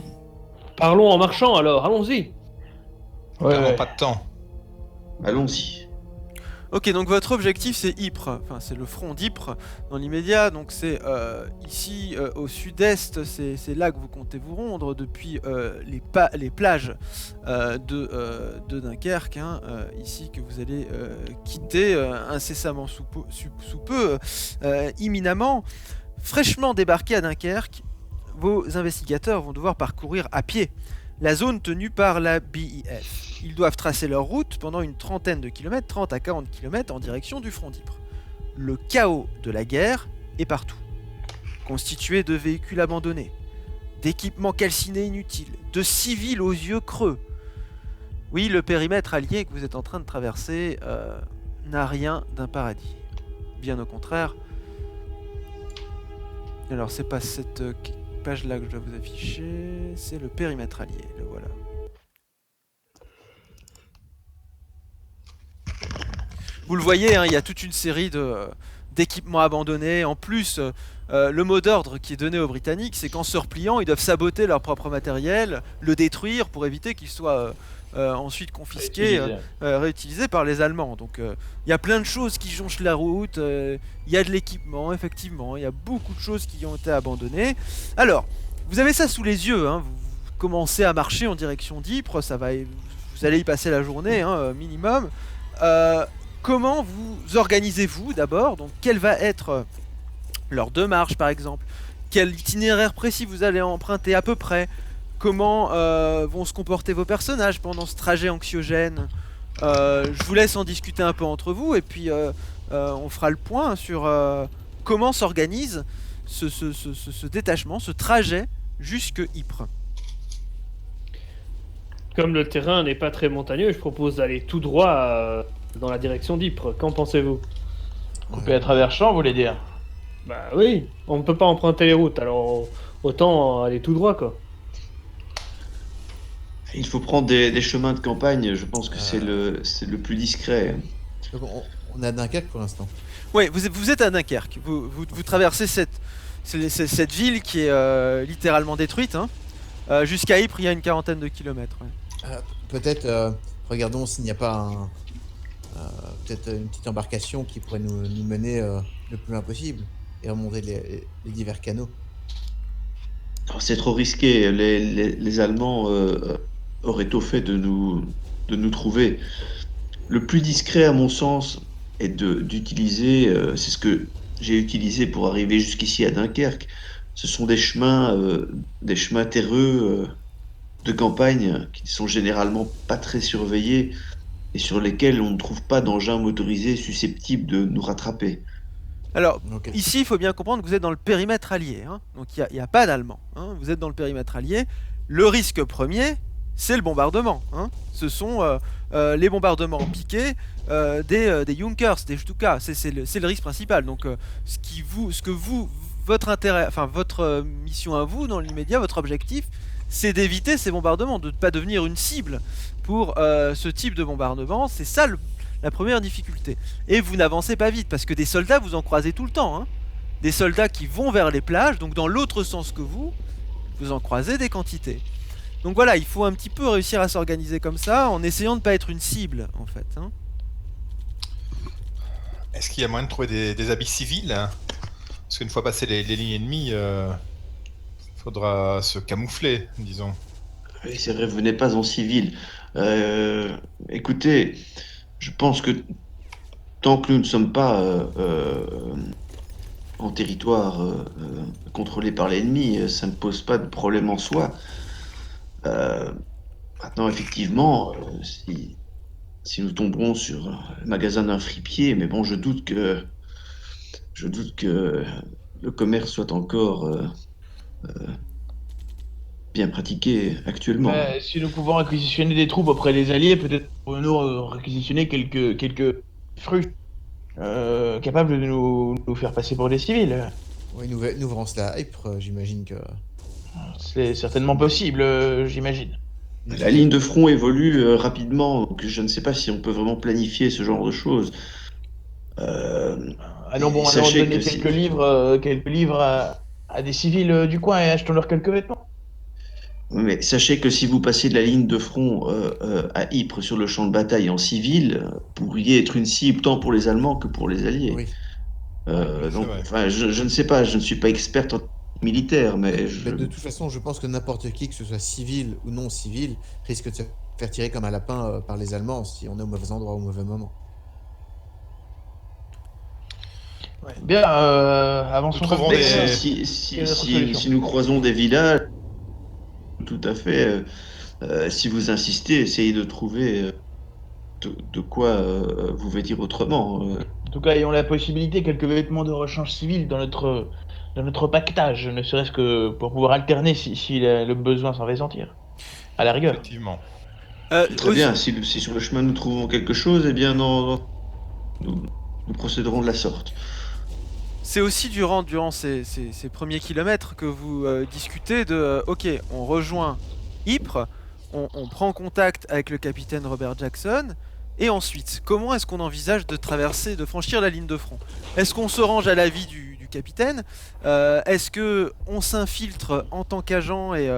Parlons en marchant alors, allons-y. Vraiment pas de temps. Allons-y. Ok, donc votre objectif c'est Ypres, enfin c'est le front d'Ypres dans l'immédiat, donc c'est ici au sud-est, c'est là que vous comptez vous rendre depuis les plages de Dunkerque, hein, ici que vous allez quitter incessamment sous peu, imminemment. Fraîchement débarqués à Dunkerque, vos investigateurs vont devoir parcourir à pied la zone tenue par la BIF. Ils doivent tracer leur route pendant une trentaine de kilomètres, 30 à 40 km en direction du front d'Ypres. Le chaos de la guerre est partout. Constitué de véhicules abandonnés, d'équipements calcinés inutiles, de civils aux yeux creux. Oui, le périmètre allié que vous êtes en train de traverser n'a rien d'un paradis. Bien au contraire. Alors c'est pas cette page là que je dois vous afficher, c'est le périmètre allié, le voilà. Vous le voyez, hein, il y a toute une série d'équipements abandonnés. En plus, le mot d'ordre qui est donné aux Britanniques, c'est qu'en se repliant, ils doivent saboter leur propre matériel, le détruire pour éviter qu'il soit ensuite confisqué, réutilisé par les Allemands. Donc il y a plein de choses qui jonchent la route, il y a de l'équipement, effectivement, il y a beaucoup de choses qui ont été abandonnées. Alors, vous avez ça sous les yeux, hein, vous commencez à marcher en direction d'Ypres, vous allez y passer la journée, hein, minimum. Comment vous organisez-vous d'abord? Donc quelle va être l'heure de marche par exemple? Quel itinéraire précis vous allez emprunter à peu près? Comment vont se comporter vos personnages pendant ce trajet anxiogène? Je vous laisse en discuter un peu entre vous et puis on fera le point sur comment s'organise ce détachement, ce trajet jusque Ypres. Comme le terrain n'est pas très montagneux, je propose d'aller tout droit dans la direction d'Ypres. Qu'en pensez-vous? Couper à travers champs, vous voulez dire? Bah oui, on ne peut pas emprunter les routes, alors autant aller tout droit quoi. Il faut prendre des chemins de campagne, je pense que c'est le plus discret. Donc on est à Dunkerque pour l'instant. Oui, vous êtes à Dunkerque. Vous traversez cette ville qui est littéralement détruite. Hein. Jusqu'à Ypres, il y a une quarantaine de kilomètres. Ouais. Peut-être, regardons s'il n'y a pas peut-être une petite embarcation qui pourrait nous mener le plus loin possible et remonter les divers canaux. Alors, c'est trop risqué, les Allemands auraient tôt fait de nous trouver. Le plus discret à mon sens est d'utiliser, c'est ce que j'ai utilisé pour arriver jusqu'ici à Dunkerque, ce sont des chemins terreux de campagne qui ne sont généralement pas très surveillés et sur lesquels on ne trouve pas d'engins motorisés susceptibles de nous rattraper. Alors, Ok. ici, il faut bien comprendre que vous êtes dans le périmètre allié, hein. Donc il n'y a pas d'Allemands, hein. Vous êtes dans le périmètre allié. Le risque premier, c'est le bombardement, hein. Ce sont les bombardements piqués des Junkers, des Stuka. C'est le risque principal. Donc, votre intérêt, enfin votre mission à vous, dans l'immédiat, votre objectif, c'est d'éviter ces bombardements, de ne pas devenir une cible pour ce type de bombardement. C'est ça la première difficulté. Et vous n'avancez pas vite, parce que des soldats, vous en croisez tout le temps, hein. Des soldats qui vont vers les plages, donc dans l'autre sens que vous en croisez des quantités. Donc voilà, il faut un petit peu réussir à s'organiser comme ça, en essayant de ne pas être une cible, en fait, hein. Est-ce qu'il y a moyen de trouver des habits civils, hein? Parce qu'une fois passé les lignes ennemies, faudra se camoufler, disons. Oui, c'est vrai, vous n'êtes pas en civil. Écoutez, je pense que tant que nous ne sommes pas en territoire contrôlé par l'ennemi, ça ne pose pas de problème en soi. Euh, Maintenant, effectivement, si nous tomberons sur le magasin d'un fripier, mais bon, je doute que le commerce soit encore bien pratiqué actuellement. Mais si nous pouvons réquisitionner des troupes auprès des alliés, peut-être pourrions-nous réquisitionner quelques fruits capables de nous faire passer pour des civils. Oui, nous verrons cela à Ypres, j'imagine que. C'est certainement possible, j'imagine. La ligne de front évolue rapidement, donc je ne sais pas si on peut vraiment planifier ce genre de choses. Allons Sachez donner que si- quelques livres à des civils du coin et achetons-leur quelques vêtements. Mais sachez que si vous passez de la ligne de front à Ypres sur le champ de bataille en civil, vous pourriez être une cible tant pour les Allemands que pour les Alliés. Oui. c'est Donc, vrai. enfin, je ne sais pas, je ne suis pas experte en militaire, mais Mais de toute façon, je pense que n'importe qui, que ce soit civil ou non civil, risque de se faire tirer comme un lapin par les Allemands si on est au mauvais endroit au mauvais moment. Bien, avançons. Nous trouverons vers- des- Quelle est notre solution si nous croisons des villages, tout à fait, si vous insistez, essayez de trouver de quoi vous vêtir autrement. En tout cas, ayons la possibilité, quelques vêtements de rechange civil dans notre pactage, ne serait-ce que pour pouvoir alterner si le besoin s'en fait sentir. À la rigueur. Effectivement. Très Aussi- bien, si sur le chemin nous trouvons quelque chose, eh bien nous procéderons de la sorte. C'est aussi durant ces premiers kilomètres que vous discutez de ok, on rejoint Ypres, on prend contact avec le capitaine Robert Jackson, et ensuite, comment est-ce qu'on envisage de traverser, de franchir la ligne de front? Est-ce qu'on se range à l'avis du capitaine? Est-ce que on s'infiltre en tant qu'agent et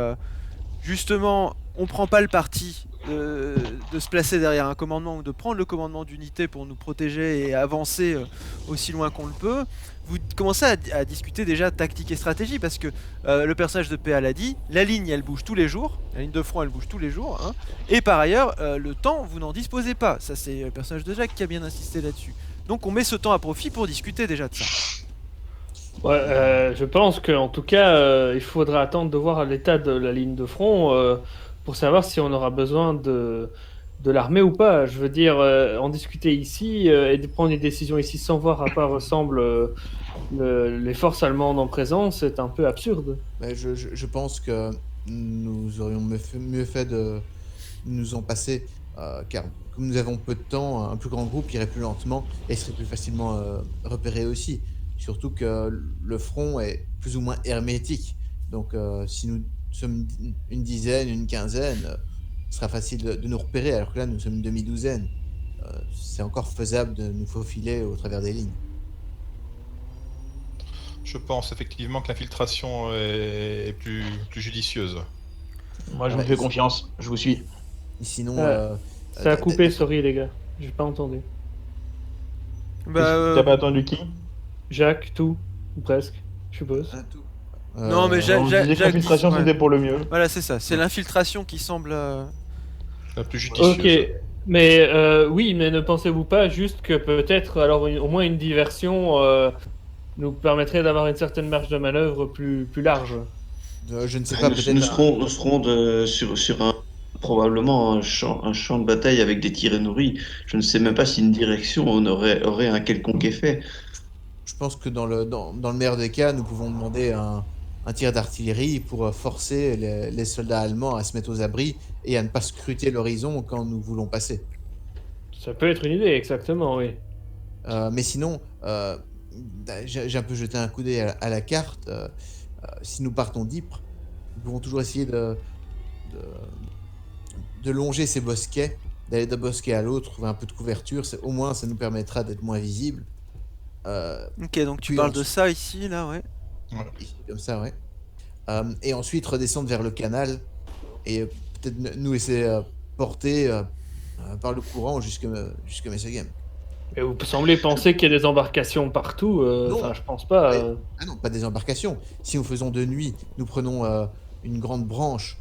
justement on prend pas le parti de se placer derrière un commandement ou de prendre le commandement d'unité pour nous protéger et avancer aussi loin qu'on le peut? Vous commencez à discuter déjà tactique et stratégie parce que le personnage de PA l'a dit, la ligne elle bouge tous les jours, la ligne de front elle bouge tous les jours, hein, et par ailleurs le temps vous n'en disposez pas, ça c'est le personnage de Jack qui a bien insisté là-dessus. Donc on met ce temps à profit pour discuter déjà de ça. Ouais, je pense qu'en tout cas, il faudra attendre de voir l'état de la ligne de front pour savoir si on aura besoin de l'armée ou pas. Je veux dire, en discuter ici et de prendre des décisions ici sans voir à quoi ressemblent les forces allemandes en présence, c'est un peu absurde. Mais je pense que nous aurions mieux fait de nous en passer, car comme nous avons peu de temps, un plus grand groupe irait plus lentement et serait plus facilement repéré aussi. Surtout que le front est plus ou moins hermétique. Donc si nous sommes une dizaine, une quinzaine, ce sera facile de nous repérer, alors que là nous sommes une demi-douzaine. C'est encore faisable de nous faufiler au travers des lignes. Je pense effectivement que l'infiltration est plus judicieuse. Moi, je Ouais, vous fais ici- confiance, je vous suis. Sinon, Ça a coupé, sorry les gars, j'ai pas entendu. Bah, T'as pas attendu qui Jacques, tout, ou presque, je suppose. Non, mais On disait que l'infiltration, ouais. c'était pour le mieux. Voilà, c'est ça, c'est l'infiltration qui semble... La plus judicieuse. Ok, mais oui, mais ne pensez-vous pas juste que peut-être, alors au moins une diversion nous permettrait d'avoir une certaine marge de manœuvre plus large. Je ne sais pas, Nous peut-être... serons sur probablement un champ de bataille avec des tirets nourris. Je ne sais même pas si une direction aurait un quelconque effet. je pense que dans le meilleur des cas, nous pouvons demander un tir d'artillerie pour forcer les soldats allemands à se mettre aux abris et à ne pas scruter l'horizon quand nous voulons passer. Ça peut être une idée, exactement, oui. Mais sinon, j'ai un peu jeté un coup d'œil à la carte. Si nous partons d'Ypres, nous pouvons toujours essayer de longer ces bosquets, d'aller d'un bosquet à l'autre, trouver un peu de couverture. Au moins, ça nous permettra d'être moins visibles. Ok, donc tu Puis parles de ensuite- ça ici, là, ouais. Ici, comme ça, ouais. Et ensuite, redescendre vers le canal et peut-être nous essayer porter par le courant jusque Messegem. Et vous semblez penser qu'il y a des embarcations partout. Non. Enfin, je pense pas. Ouais. Ah non, pas des embarcations. Si nous faisons de nuit, nous prenons une grande branche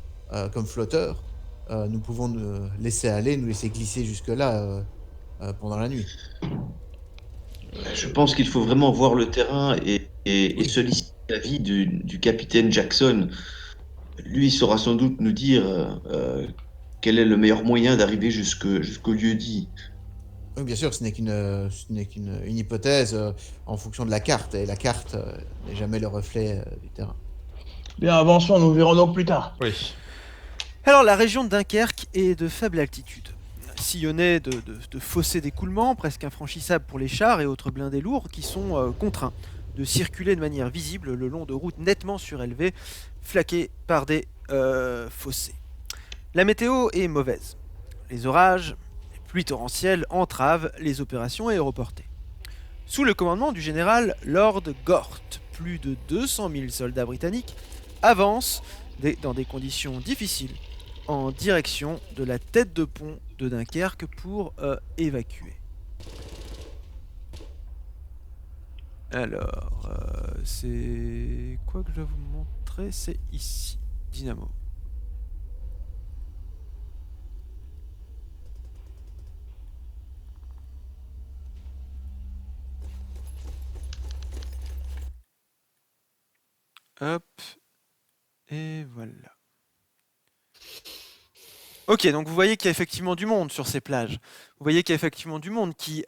comme flotteur. Nous pouvons nous laisser aller, nous laisser glisser jusque-là pendant la nuit. Je pense qu'il faut vraiment voir le terrain et solliciter l'avis du capitaine Jackson. Lui saura sans doute nous dire quel est le meilleur moyen d'arriver jusqu'au lieu dit. Oui, bien sûr, ce n'est qu'une hypothèse en fonction de la carte. Et la carte n'est jamais le reflet du terrain. Bien, avançons, nous verrons donc plus tard. Oui. Alors, la région de Dunkerque est de faible altitude, sillonnée de fossés d'écoulement presque infranchissables pour les chars et autres blindés lourds qui sont contraints de circuler de manière visible le long de routes nettement surélevées, flaquées par des fossés. La météo est mauvaise. Les orages, les pluies torrentielles entravent les opérations aéroportées. Sous le commandement du général Lord Gort, plus de 200 000 soldats britanniques avancent dans des conditions difficiles en direction de la tête de pont de Dunkerque pour évacuer. Alors, c'est quoi que je vais vous montrer? C'est ici, Dynamo. Hop, et voilà. Ok, donc vous voyez qu'il y a effectivement du monde sur ces plages. Vous voyez qu'il y a effectivement du monde qui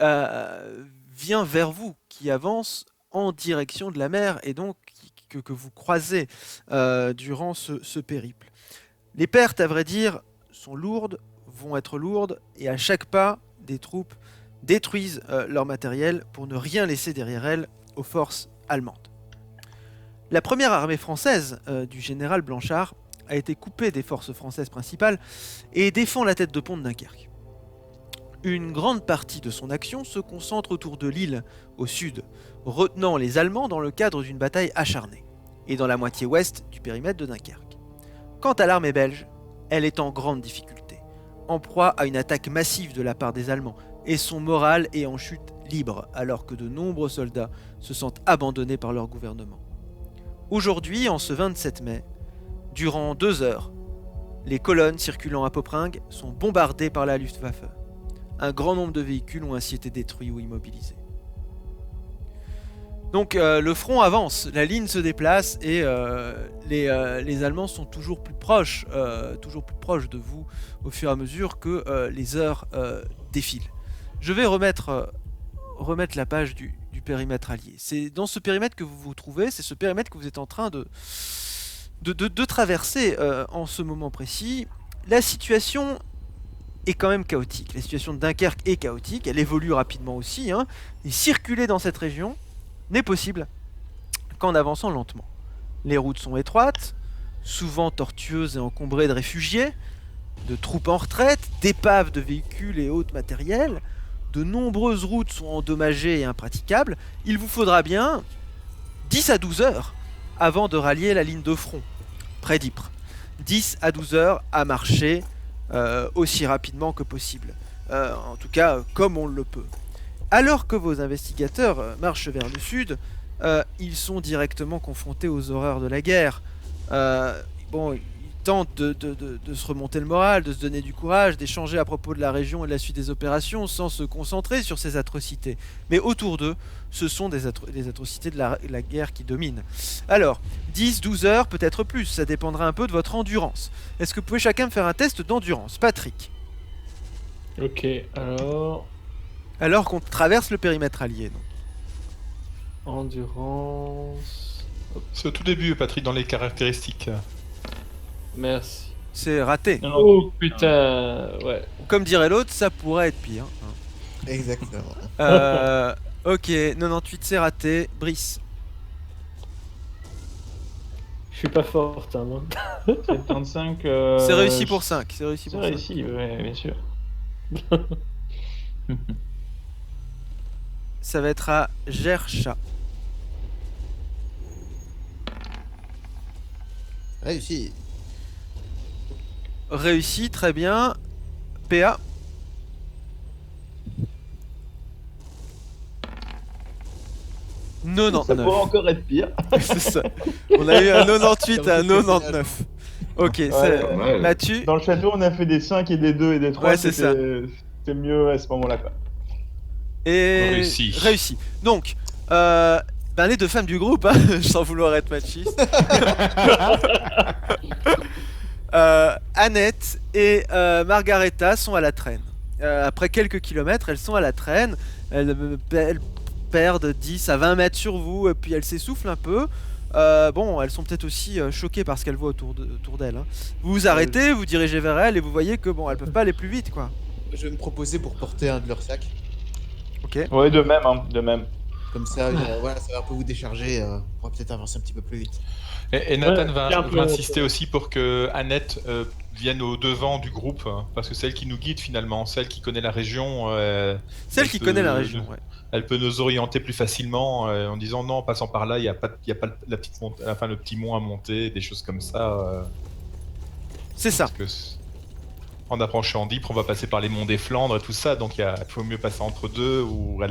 vient vers vous, qui avance en direction de la mer et donc que vous croisez durant ce périple. Les pertes, à vrai dire, sont lourdes, vont être lourdes, et à chaque pas, des troupes détruisent leur matériel pour ne rien laisser derrière elles aux forces allemandes. La première armée française du général Blanchard a été coupée des forces françaises principales et défend la tête de pont de Dunkerque. Une grande partie de son action se concentre autour de l'île, au sud, retenant les Allemands dans le cadre d'une bataille acharnée, et dans la moitié ouest du périmètre de Dunkerque. Quant à l'armée belge, elle est en grande difficulté, en proie à une attaque massive de la part des Allemands, et son moral est en chute libre, alors que de nombreux soldats se sentent abandonnés par leur gouvernement. Aujourd'hui, en ce 27 mai, durant 2 heures, les colonnes circulant à Poperinghe sont bombardées par la Luftwaffe. Un grand nombre de véhicules ont ainsi été détruits ou immobilisés. Donc le front avance, la ligne se déplace et les Allemands sont toujours plus proches de vous au fur et à mesure que les heures défilent. Je vais remettre la page du périmètre allié. C'est dans ce périmètre que vous vous trouvez, c'est ce périmètre que vous êtes en train de traverser en ce moment précis. La situation est quand même chaotique. La situation de Dunkerque est chaotique, elle évolue rapidement aussi, hein, et circuler dans cette région n'est possible qu'en avançant lentement. Les routes sont étroites, souvent tortueuses et encombrées de réfugiés, de troupes en retraite, d'épaves de véhicules et autres matériels. De nombreuses routes sont endommagées et impraticables. Il vous faudra bien 10 à 12 heures avant de rallier la ligne de front, près d'Ypres. 10 à 12 heures à marcher aussi rapidement que possible. En tout cas, comme on le peut. Alors que vos investigateurs marchent vers le sud, ils sont directement confrontés aux horreurs de la guerre. Ils tentent de se remonter le moral, de se donner du courage, d'échanger à propos de la région et de la suite des opérations sans se concentrer sur ces atrocités. Mais autour d'eux, ce sont des atrocités de la guerre qui dominent. Alors, 10, 12 heures, peut-être plus, ça dépendra un peu de votre endurance. Est-ce que vous pouvez chacun me faire un test d'endurance? Patrick. Ok, alors... Alors qu'on traverse le périmètre allié, donc. Endurance. C'est au tout début, Patrick, dans les caractéristiques. Merci. C'est raté. Non, Oh putain, ouais. Comme dirait l'autre, ça pourrait être pire. Exactement. Ok, 98 c'est raté. Brice. Je suis pas forte, hein, moi. 75. C'est réussi pour 5. C'est réussi C'est pour 5. réussi, ouais, bien sûr. Ça va être à Gercha. Réussi. Réussi, très bien. PA. Ça pourrait 99. encore être pire. C'est ça. On a eu un 98 et un 99. Ok, c'est Pas mal. Mathieu. Dans le château, on a fait des 5 et des 2 et des 3. Ouais, c'est ça. C'était mieux à ce moment-là, quoi. Et Réussi. réussi. Donc, les deux femmes du groupe, hein, sans vouloir être machiste. Annette et Margareta sont à la traîne. Après quelques kilomètres, elles sont à la traîne. Elles perdent 10 à 20 mètres sur vous, et puis elles s'essoufflent un peu. Bon, elles sont peut-être aussi choquées par ce qu'elles voient autour d'elles. Hein. Vous vous arrêtez, vous dirigez vers elles, et vous voyez que bon, elles peuvent pas aller plus vite, quoi. Je vais me proposer pour porter un de leurs sacs. Ok. Ouais, de même, hein, de même. Comme ça, voilà, ça va un peu vous décharger. On pourra peut-être avancer un petit peu plus vite. Et Nathan Ouais, va, tiens, un peu- va insister aussi pour que Annette vienne au devant du groupe, parce que c'est elle qui nous guide finalement, celle qui connaît la région. Celle elle qui peut- connaît la région, ouais. Elle peut nous orienter plus facilement en disant non, en passant par là, il n'y a pas, la petite enfin, le petit mont à monter, des choses comme ça. C'est ça. Parce que en approchant d'Ypres, on va passer par les monts des Flandres et tout ça, donc il faut mieux passer entre deux ou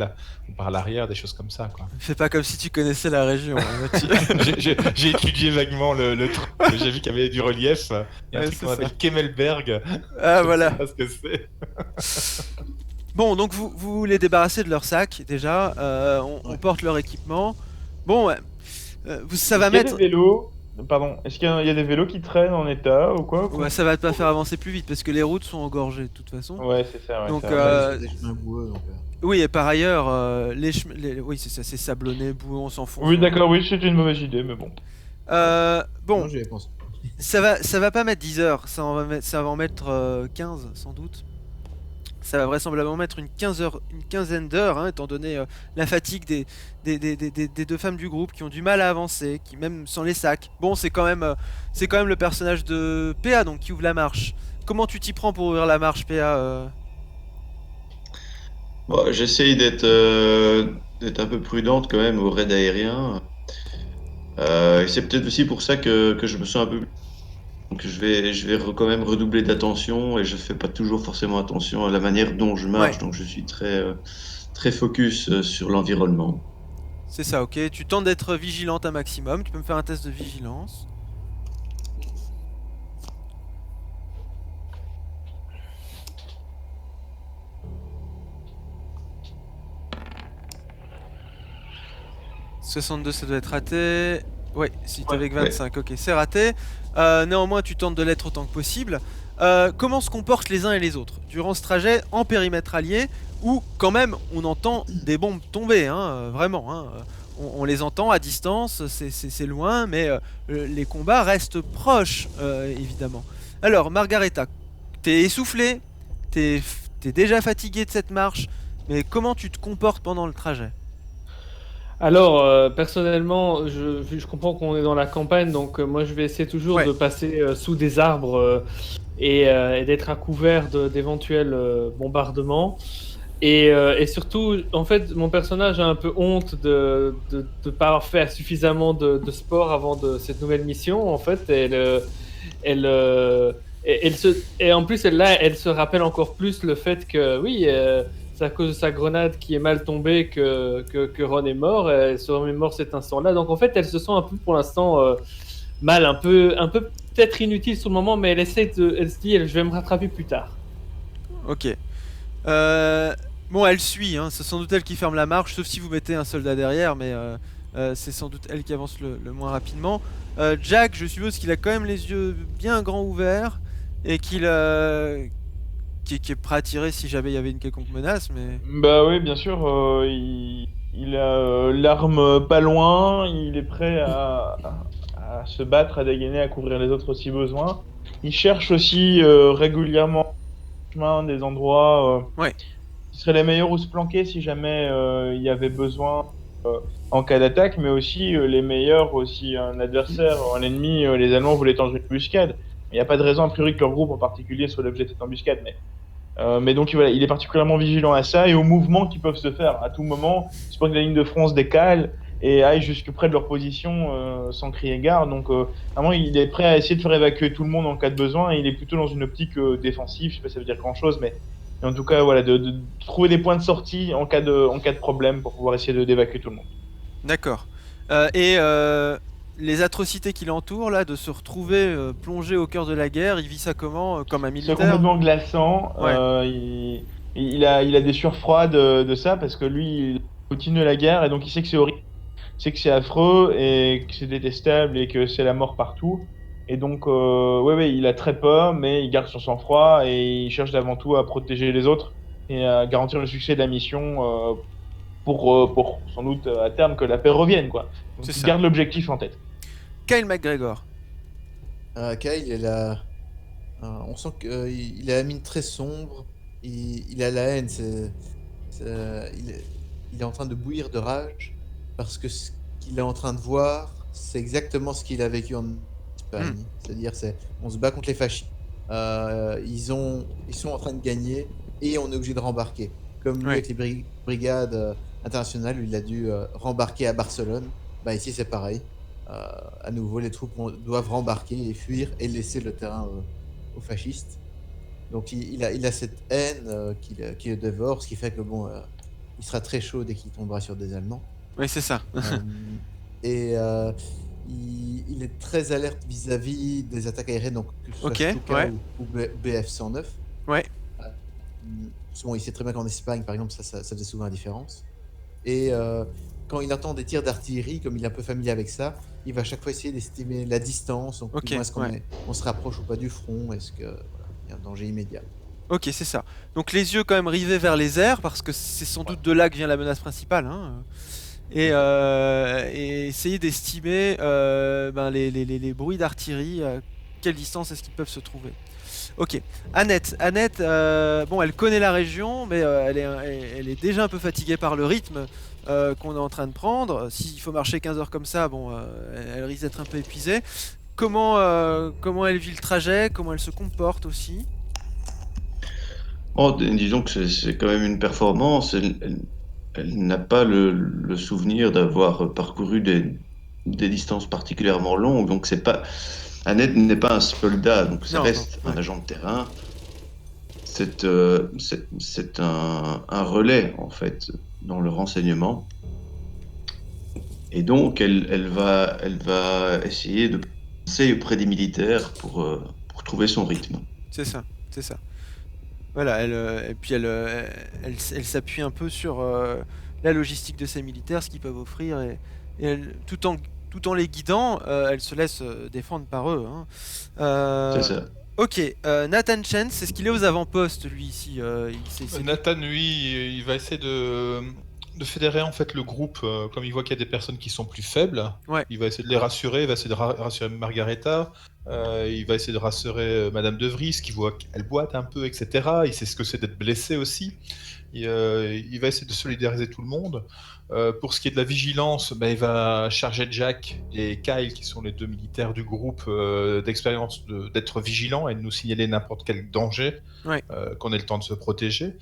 par l'arrière, des choses comme ça. Quoi. Fais pas comme si tu connaissais la région, hein, Mathieu. J'ai étudié vaguement le truc, j'ai vu qu'il y avait du relief. Il y a un Ouais, truc c'est qu'on ça. appelle Kemmelberg. Ah Je voilà. sais pas ce que c'est. Bon, donc vous les débarrassez de leur sac déjà. On porte leur équipement. Bon, ouais. Ça va Est-ce qu'il y a mettre. des vélos. Pardon, est-ce qu'il y a des vélos qui traînent en état ou quoi? Ouais, ça va pas faire avancer plus vite parce que les routes sont engorgées de toute façon. Ouais, c'est ça. Ouais, Donc, ça va. Ouais, c'est des chemins boueux, donc, Oui, et par ailleurs, oui, c'est ça, c'est sablonné, boueux, on s'en fout. Oui, d'accord, oui, c'était une mauvaise idée, mais bon. Bon, Non, j'y avais pensé. ça va pas mettre 10 heures, ça va en mettre 15 sans doute. Ça va vraisemblablement mettre une quinzaine d'heures, hein, étant donné la fatigue des deux femmes du groupe qui ont du mal à avancer, qui même sans les sacs. Bon, c'est quand même le personnage de PA donc qui ouvre la marche. Comment tu t'y prends pour ouvrir la marche, PA Bon, j'essaye d'être un peu prudente quand même au raid aérien. Et c'est peut-être aussi pour ça que je me sens un peu. Donc je vais quand même redoubler d'attention et je fais pas toujours forcément attention à la manière dont je marche. Ouais. Donc je suis très focus sur l'environnement. C'est ça, ok. Tu tentes d'être vigilante un maximum. Tu peux me faire un test de vigilance. « 62, ça doit être raté. Ouais, si t'es avec 25, ok, c'est raté. Néanmoins, tu tentes de l'être autant que possible. Comment se comportent les uns et les autres durant ce trajet en périmètre allié où, quand même, on entend des bombes tomber, hein, vraiment. Hein, on les entend à distance, c'est loin, mais les combats restent proches, évidemment. Alors, Margareta, t'es essoufflée, t'es déjà fatiguée de cette marche, mais comment tu te comportes pendant le trajet? Alors, personnellement, je comprends qu'on est dans la campagne, donc moi je vais essayer toujours Ouais. de passer sous des arbres et d'être à couvert d'éventuels bombardements. Et surtout, en fait, mon personnage a un peu honte de ne pas avoir fait suffisamment de sport avant cette nouvelle mission. En fait, et en plus, elle se rappelle encore plus le fait que, oui, c'est à cause de sa grenade qui est mal tombée que Ron est mort. Elle se remémore cet instant-là. Donc, en fait, elle se sent un peu, pour l'instant, mal, un peu peut-être inutile sur le moment, mais elle se dit, je vais me rattraper plus tard. Ok. Bon, elle suit, hein. C'est sans doute elle qui ferme la marche, sauf si vous mettez un soldat derrière, mais c'est sans doute elle qui avance le moins rapidement. Jack, je suppose qu'il a quand même les yeux bien grands ouverts et qu'il qui est prêt à tirer si jamais il y avait une quelconque menace, mais Bah oui, bien sûr, il Il a l'arme pas loin, il est prêt à se battre, à dégainer, à couvrir les autres si besoin. Il cherche aussi régulièrement des endroits Ouais. qui seraient les meilleurs où se planquer si jamais il y avait besoin en cas d'attaque, mais aussi les meilleurs si un adversaire, un ennemi, les Allemands voulaient tendre une embuscade. Il n'y a pas de raison a priori que leur groupe en particulier soit l'objet de cette embuscade, mais donc voilà, il est particulièrement vigilant à ça et aux mouvements qui peuvent se faire à tout moment. C'est pas que la ligne de France décale et aille jusque près de leur position sans crier gare. Donc vraiment, il est prêt à essayer de faire évacuer tout le monde en cas de besoin et il est plutôt dans une optique défensive. Je sais pas si ça veut dire grand-chose, mais en tout cas, voilà, de trouver des points de sortie en cas de problème pour pouvoir essayer d'évacuer tout le monde. D'accord. Et les atrocités qui l'entourent, là, de se retrouver plongé au cœur de la guerre, il vit ça comment? Comme un C'est militaire? complètement glaçant. Ouais. Il a des sueurs froides de ça parce que lui, il continue la guerre et donc il sait que c'est horrible, il sait que c'est affreux et que c'est détestable et que c'est la mort partout. Et donc, ouais, il a très peur, mais il garde son sang-froid et il cherche avant tout à protéger les autres et à garantir le succès de la mission pour sans doute à terme que la paix revienne, quoi. Donc, C'est il ça. garde l'objectif en tête. Kyle McGregor. Kyle, on sent qu'il a la mine très sombre, il a la haine, il est en train de bouillir de rage, parce que ce qu'il est en train de voir, c'est exactement ce qu'il a vécu en Espagne. C'est-à-dire, on se bat contre les fascistes, ils sont en train de gagner, et on est obligé de rembarquer. Comme lui, Ouais. avec les brigades internationales, il a dû rembarquer à Barcelone. Bah, ici, c'est pareil. À nouveau, les troupes doivent rembarquer et fuir et laisser le terrain aux fascistes. Donc il a cette haine qui le dévore, ce qui fait que il sera très chaud dès qu'il tombera sur des Allemands. Oui, c'est ça. Et il est très alerte vis-à-vis des attaques aériennes, donc que ce soit Ok, Stuka ouais. ou BF-109. Ouais. Bon, il sait très bien qu'en Espagne, par exemple, ça faisait souvent la différence. Et quand il entend des tirs d'artillerie, comme il est un peu familier avec ça, il va à chaque fois essayer d'estimer la distance. Donc, Ok, plus ou moins, est-ce qu'on ouais. on se rapproche ou pas du front? Est-ce que il y a un danger immédiat? Ok, c'est ça. Donc les yeux quand même rivés vers les airs, parce que c'est sans doute de là que vient la menace principale. Hein. Et essayer d'estimer les bruits d'artillerie, à quelle distance est-ce qu'ils peuvent se trouver. Ok. Annette, bon, elle connaît la région, mais elle est déjà un peu fatiguée par le rythme qu'on est en train de prendre. S'il faut marcher 15 heures comme ça, bon, elle risque d'être un peu épuisée. Comment elle vit le trajet, comment elle se comporte aussi. Oh, disons que c'est quand même une performance. Elle n'a pas le souvenir d'avoir parcouru des distances particulièrement longues. Donc c'est pas. Annette n'est pas un soldat, donc ça Non, reste non, un ouais. agent de terrain. C'est un relais, en fait, dans le renseignement. Et donc, elle va essayer de passer auprès des militaires pour trouver son rythme. C'est ça, c'est ça. Voilà, et puis elle s'appuie un peu sur la logistique de ses militaires, ce qu'ils peuvent offrir, et tout en les guidant, elle se laisse défendre par eux. Hein. C'est ça. Ok, Nathan Chen, c'est ce qu'il est aux avant-postes, lui, ici. Nathan, lui, il va essayer de fédérer en fait le groupe, comme il voit qu'il y a des personnes qui sont plus faibles. Ouais. Il va essayer de les rassurer, il va essayer de rassurer Margaretha, il va essayer de rassurer Madame de Vries, qui voit qu'elle boite un peu, etc. Il sait ce que c'est d'être blessé aussi. Il va essayer de solidariser tout le monde. Pour ce qui est de la vigilance, il va charger Jack et Kyle, qui sont les deux militaires du groupe, d'expérience d'être vigilants et de nous signaler n'importe quel danger, Ouais. qu'on ait le temps de se protéger.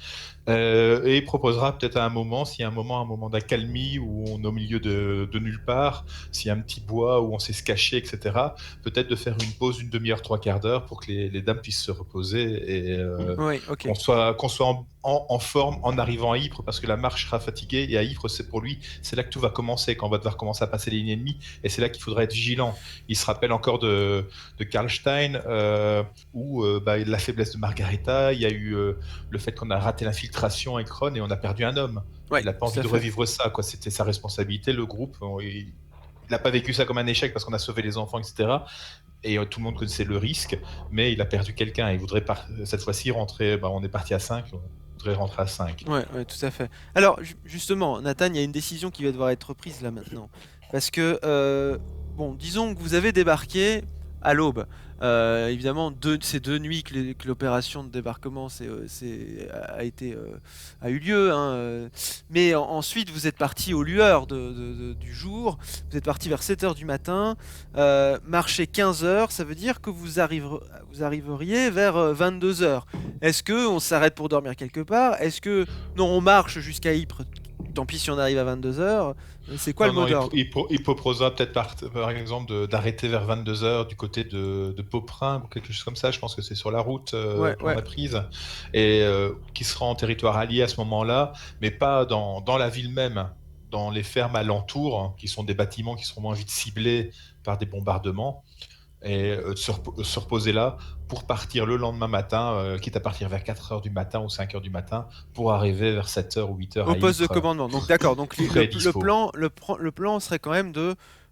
Et il proposera peut-être à un moment, s'il y a un moment d'accalmie où on est au milieu de nulle part, s'il y a un petit bois où on sait se cacher, etc., peut-être de faire une pause une demi-heure, trois quarts d'heure pour que les dames puissent se reposer et Oui, ok. qu'on soit en forme en arrivant à Ypres, parce que la marche sera fatiguée et à Ypres, c'est pour lui, c'est là que tout va commencer, quand on va devoir commencer à passer les lignes ennemies, et c'est là qu'il faudra être vigilant. Il se rappelle encore de Karlstein, où la faiblesse de Margaretha, il y a eu le fait qu'on a raté l'infiltration avec Ron et on a perdu un homme. Ouais, Il n'a pas tout envie à de fait. revivre ça, quoi. C'était sa responsabilité, le groupe. Il n'a pas vécu ça comme un échec parce qu'on a sauvé les enfants, etc. Et tout le monde connaissait le risque, mais il a perdu quelqu'un. Il voudrait cette fois-ci rentrer. On est parti à 5. voudrait rentrer à 5. Ouais, tout à fait. Alors, justement, Nathan, il y a une décision qui va devoir être prise là maintenant. Parce que, bon, disons que vous avez débarqué à l'aube. Évidemment, ces 2 nuits que l'opération de débarquement a eu lieu. Hein, mais ensuite, vous êtes parti aux lueurs du jour. Vous êtes parti vers 7 h du matin. Marchez 15 h, ça veut dire que vous arriveriez vers 22 h. Est-ce qu'on s'arrête pour dormir quelque part? Est-ce que non, on marche jusqu'à Ypres? Tant pis si on arrive à 22 h. C'est quoi le mot d'ordre? Il proposera peut-être par exemple d'arrêter vers 22 h du côté de Poprin ou quelque chose comme ça. Je pense que c'est sur la route qu'on a prise. Et qui sera en territoire allié à ce moment-là, mais pas dans la ville même, dans les fermes alentours, hein, qui sont des bâtiments qui seront moins vite ciblés par des bombardements. Et se reposer là pour partir le lendemain matin, quitte à partir vers 4 h du matin ou 5 h du matin, pour arriver vers 7 h ou 8 h au poste de commandement. Donc d'accord, donc le plan serait quand même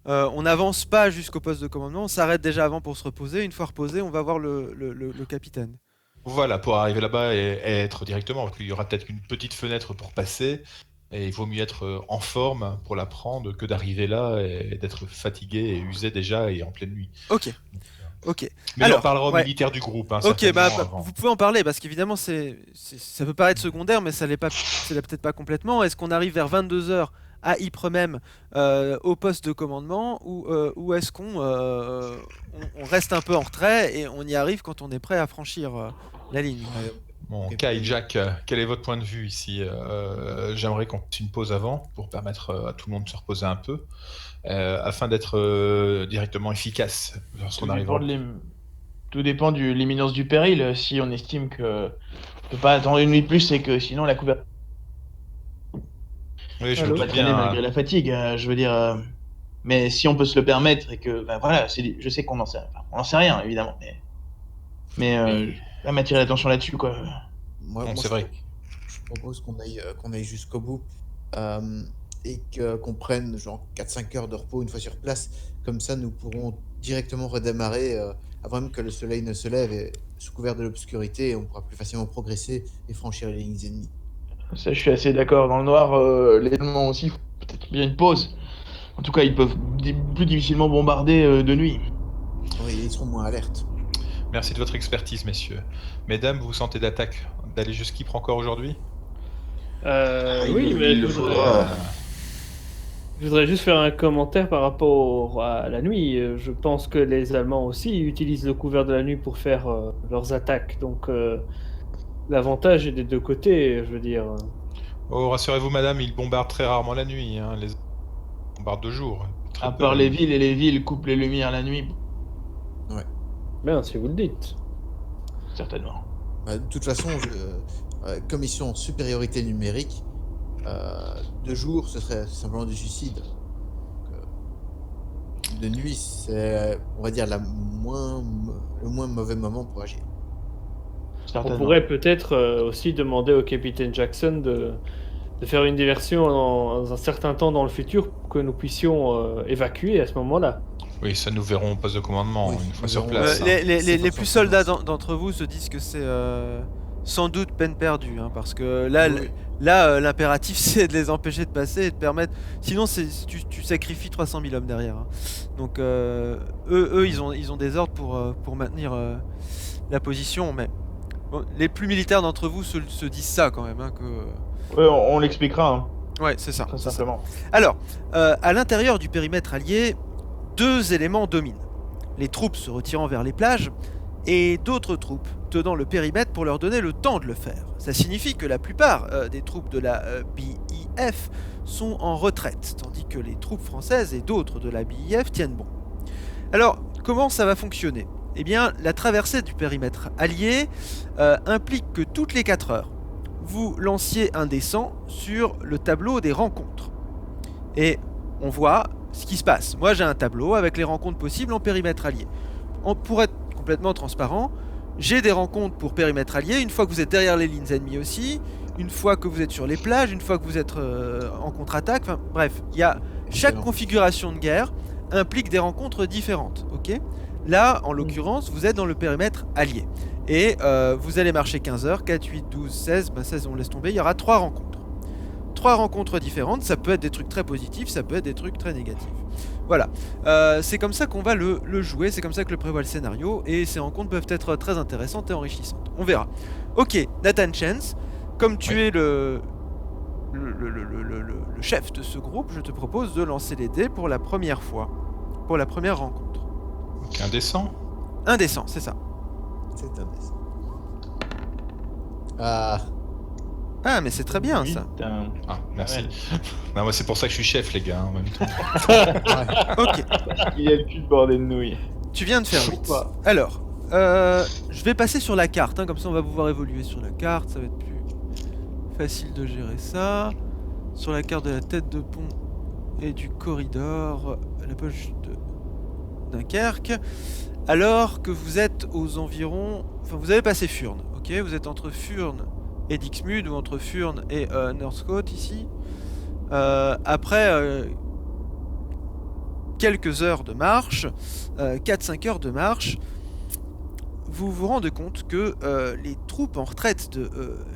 on n'avance pas jusqu'au poste de commandement, on s'arrête déjà avant pour se reposer. Une fois reposé, on va voir le capitaine. Voilà, pour arriver là-bas et être directement, parce qu'il y aura peut-être une petite fenêtre pour passer, et il vaut mieux être en forme pour la prendre que d'arriver là et d'être fatigué et usé déjà et en pleine nuit. Ok. Mais alors, on parlera aux militaires du groupe. Hein, ok, vous pouvez en parler parce qu'évidemment ça peut paraître secondaire, mais ça l'est peut-être pas complètement. Est-ce qu'on arrive vers 22 h à Ypres même au poste de commandement ou est-ce qu'on reste un peu en retrait et on y arrive quand on est prêt à franchir la ligne? Bon, Kai, Jack, quel est votre point de vue ici? J'aimerais qu'on fasse une pause avant pour permettre à tout le monde de se reposer un peu, afin d'être directement efficace lorsqu'on arrive. Tout dépend de l'imminence du péril. Si on estime que on peut pas attendre une nuit de plus et que sinon la couverture. Oui, je peux pas traîner malgré la fatigue. Je veux dire, mais si on peut se le permettre et que, voilà, je sais qu'on n'en sait, on n'en sait rien évidemment, mais là, m'attirer l'attention là-dessus, quoi. Moi, c'est vrai. Je propose qu'on aille jusqu'au bout et qu'on prenne genre 4-5 heures de repos une fois sur place. Comme ça, nous pourrons directement redémarrer avant même que le soleil ne se lève et sous couvert de l'obscurité, on pourra plus facilement progresser et franchir les lignes ennemies. Ça, je suis assez d'accord. Dans le noir, les Allemands aussi, peut-être bien une pause. En tout cas, ils peuvent plus difficilement bombarder de nuit. Oui, ils seront moins alertes. Merci de votre expertise, messieurs. Mesdames, vous sentez d'aller jusqu'Ypres encore aujourd'hui? Oui, mais il le faudra. Je voudrais juste faire un commentaire par rapport à la nuit. Je pense que les Allemands aussi utilisent le couvert de la nuit pour faire leurs attaques. Donc l'avantage est des deux côtés, je veux dire. Oh, rassurez-vous, madame, ils bombardent très rarement la nuit. Hein. Les bombardent de jour. À part les villes, et les villes coupent les lumières la nuit. Ouais. Bien, si vous le dites. Certainement. De toute façon, comme ils sont en supériorité numérique, de jour, ce serait simplement du suicide. Donc, de nuit, c'est, on va dire, le moins mauvais moment pour agir. On pourrait peut-être aussi demander au capitaine Jackson de faire une diversion dans un certain temps dans le futur pour que nous puissions évacuer à ce moment-là. Oui, ça nous verrons au poste de commandement une fois sur place. Les plus soldats d'entre vous se disent que c'est sans doute peine perdue, hein, parce que là, l'impératif c'est de les empêcher de passer et de permettre. Sinon, tu sacrifies 300 000 hommes derrière. Hein. Donc eux, ils ont des ordres pour maintenir la position, mais bon, les plus militaires d'entre vous se disent ça quand même, hein, que. Ouais, on l'expliquera. Hein. Ouais, c'est ça. Très simplement. Alors, à l'intérieur du périmètre allié, 2 éléments dominent. Les troupes se retirant vers les plages et d'autres troupes tenant le périmètre pour leur donner le temps de le faire. Ça signifie que la plupart des troupes de la BIF sont en retraite, tandis que les troupes françaises et d'autres de la BIF tiennent bon. Alors, comment ça va fonctionner? Eh bien, la traversée du périmètre allié implique que toutes les 4 heures, vous lanciez un dé 100 sur le tableau des rencontres. Et on voit ce qui se passe. Moi, j'ai un tableau avec les rencontres possibles en périmètre allié. Pour être complètement transparent, j'ai des rencontres pour périmètre allié, une fois que vous êtes derrière les lignes ennemies aussi, une fois que vous êtes sur les plages, une fois que vous êtes en contre-attaque, enfin bref, chaque configuration de guerre implique des rencontres différentes, ok ? Là, en l'occurrence, vous êtes dans le périmètre allié. Et vous allez marcher 15 heures, 4, 8, 12, 16, 16 on laisse tomber, il y aura 3 rencontres. 3 rencontres différentes, ça peut être des trucs très positifs, ça peut être des trucs très négatifs. Voilà, c'est comme ça qu'on va le jouer, c'est comme ça que le prévoit le scénario, et ces rencontres peuvent être très intéressantes et enrichissantes. On verra. Ok, Nathan Chance, comme tu es le chef de ce groupe, je te propose de lancer les dés pour la première fois, pour la première rencontre. Donc indécent. Indécent, c'est ça. C'est indécent. Ah, Ah, mais c'est très bien ça. Putain. Ah, merci. Ouais. Non, moi c'est pour ça que je suis chef, les gars, en même temps. Ok, Il y a le cul de bordel de nouilles. tu viens de faire 8. Pourquoi Alors, je vais passer sur la carte, hein, comme ça on va pouvoir évoluer sur la carte, ça va être plus facile de gérer ça. Sur la carte de la tête de pont et du corridor, la poche de Dunkerque. Alors que vous êtes aux environs... Enfin, vous avez passé Furnes, ok? Vous êtes entre Furnes et Dixmude, ou entre Furnes et Northcote, ici. Après quelques heures de marche, 4-5 heures de marche, vous vous rendez compte que les troupes en retraite de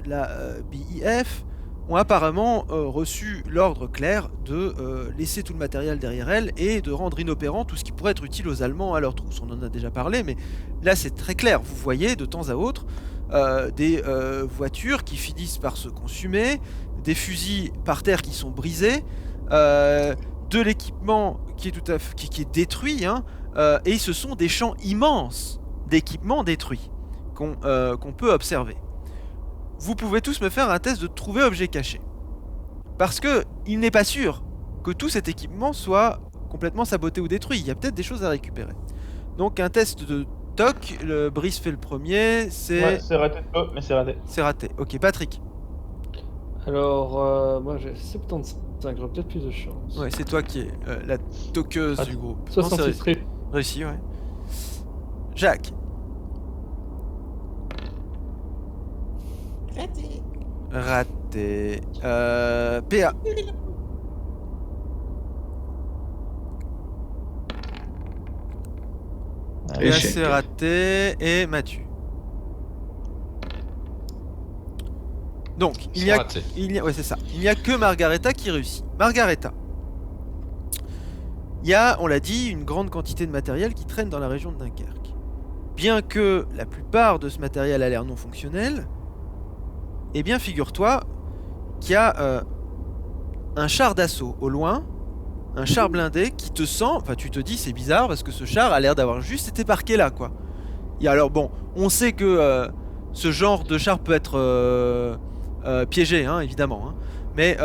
la BIF ont apparemment reçu l'ordre clair de laisser tout le matériel derrière elles et de rendre inopérant tout ce qui pourrait être utile aux Allemands à leur trousse. On en a déjà parlé, mais là c'est très clair. Vous voyez de temps à autre des voitures qui finissent par se consumer, des fusils par terre qui sont brisés, de l'équipement qui est, qui est détruit, hein, et ce sont des champs immenses d'équipements détruits qu'on peut observer. Vous pouvez tous me faire un test de trouver objet caché. Parce que il n'est pas sûr que tout cet équipement soit complètement saboté ou détruit. Il y a peut-être des choses à récupérer. Donc un test de toc, le Brice fait le premier, c'est... Ouais, c'est raté. Oh, mais c'est raté. C'est raté. Ok, Patrick. Alors, moi j'ai 75, j'aurais peut-être plus de chance. Ouais, c'est toi qui es la toqueuse Ah, du groupe. Non, 66 c'est très... réussi, ouais. Jacques. Raté. PA. PA Échec. c'est raté. Et Mathieu. Donc, il C'est y a... raté. Ouais, c'est ça. Il n'y a que Margareta qui réussit. Margareta. Il y a, on l'a dit, une grande quantité de matériel qui traîne dans la région de Dunkerque. Bien que la plupart de ce matériel a l'air non fonctionnel, eh bien, figure-toi qu'il y a un char d'assaut au loin, un char blindé qui te sent... Enfin, tu te dis, c'est bizarre, parce que ce char a l'air d'avoir juste été parqué là, quoi. Et alors, bon, on sait que ce genre de char peut être piégé, hein, évidemment. Hein. Mais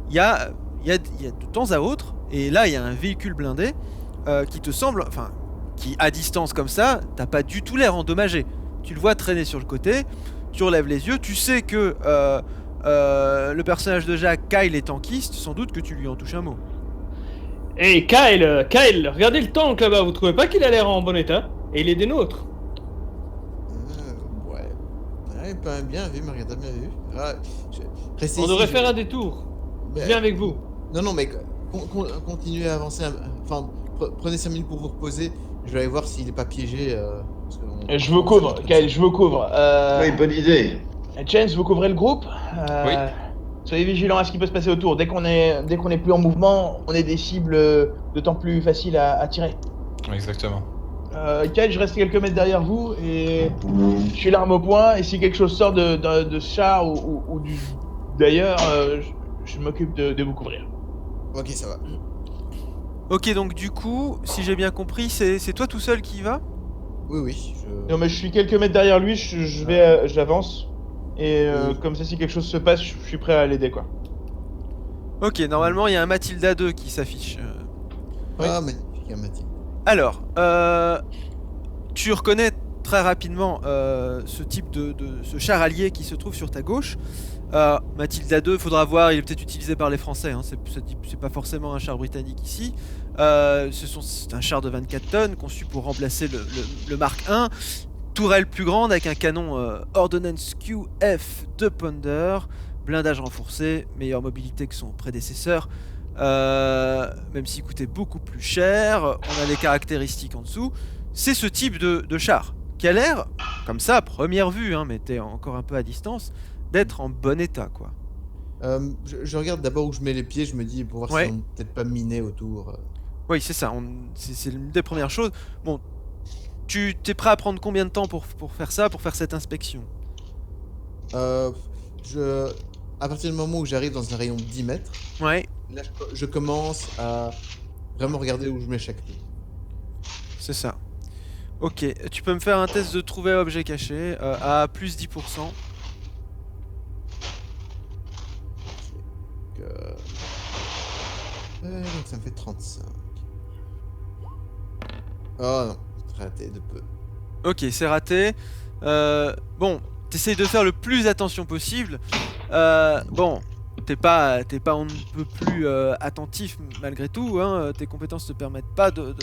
il y a de temps à autre, et là, il y a un véhicule blindé qui te semble... Enfin, qui, à distance comme ça, t'as pas du tout l'air endommagé. Tu le vois traîner sur le côté, tu relèves les yeux, tu sais que le personnage de Jacques, Kyle, est tankiste, sans doute que tu lui en touches un mot. Hey Kyle, regardez le tank là-bas, vous trouvez pas qu'il a l'air en bon état? Et il est des nôtres. Ouais. Ouais, pas bien vu, Margareta, bien vu. Ah, restez On ici, devrait je- faire un détour. Mais- Je viens avec vous. Non, non, mais continuez à avancer. Enfin, prenez 5 minutes pour vous reposer. Je vais aller voir s'il est pas piégé. Parce qu'on- Je vous couvre, Kyle, je vous couvre. Oui, bonne idée. Chance, vous couvrez le groupe. Oui. Soyez vigilants à ce qui peut se passer autour. Dès qu'on est plus en mouvement, on est des cibles d'autant plus faciles à tirer. Exactement. Kyle, je reste quelques mètres derrière vous et je suis l'arme au poing. Et si quelque chose sort de ce char ou d'ailleurs, je m'occupe de vous couvrir. Ok, ça va. Ok, donc du coup, si j'ai bien compris, c'est toi tout seul qui y va? Oui, oui. Non, mais je suis quelques mètres derrière lui. J'avance. Et Oui. comme ça, si quelque chose se passe, je suis prêt à l'aider, quoi. Ok, normalement, il y a un Mathilda 2 qui s'affiche. Ah, magnifique, hein, Mathilde. Alors, tu reconnais très rapidement ce type ce char allié qui se trouve sur ta gauche. Mathilda 2, faudra voir, il est peut-être utilisé par les Français, hein, c'est pas forcément un char britannique ici. C'est un char de 24 tonnes conçu pour remplacer le Mark 1. Tourelle plus grande avec un canon Ordnance QF 2 Pounder, blindage renforcé, meilleure mobilité que son prédécesseur. Même s'il coûtait beaucoup plus cher, on a les caractéristiques en dessous. C'est ce type de char qui a l'air comme ça, à première vue, hein, mais t'es encore un peu à distance, d'être en bon état, quoi. Je regarde d'abord où je mets les pieds, je me dis pour voir Ouais. si on peut-être pas miné autour. Oui, c'est ça, c'est l'une des premières choses. Bon, tu t'es prêt à prendre combien de temps pour faire ça, pour faire cette inspection? Euh, je... À partir du moment où j'arrive dans un rayon de 10 mètres, Ouais, là je commence à vraiment regarder où je mets chaque pied. c'est ça. Ok, tu peux me faire un test de trouver objet caché à plus 10%. Donc ça me fait 35. Oh non, raté de peu. Ok, c'est raté. Bon, t'essayes de faire le plus attention possible. Bon, t'es pas on ne peut plus attentif malgré tout. Hein, tes compétences te permettent pas de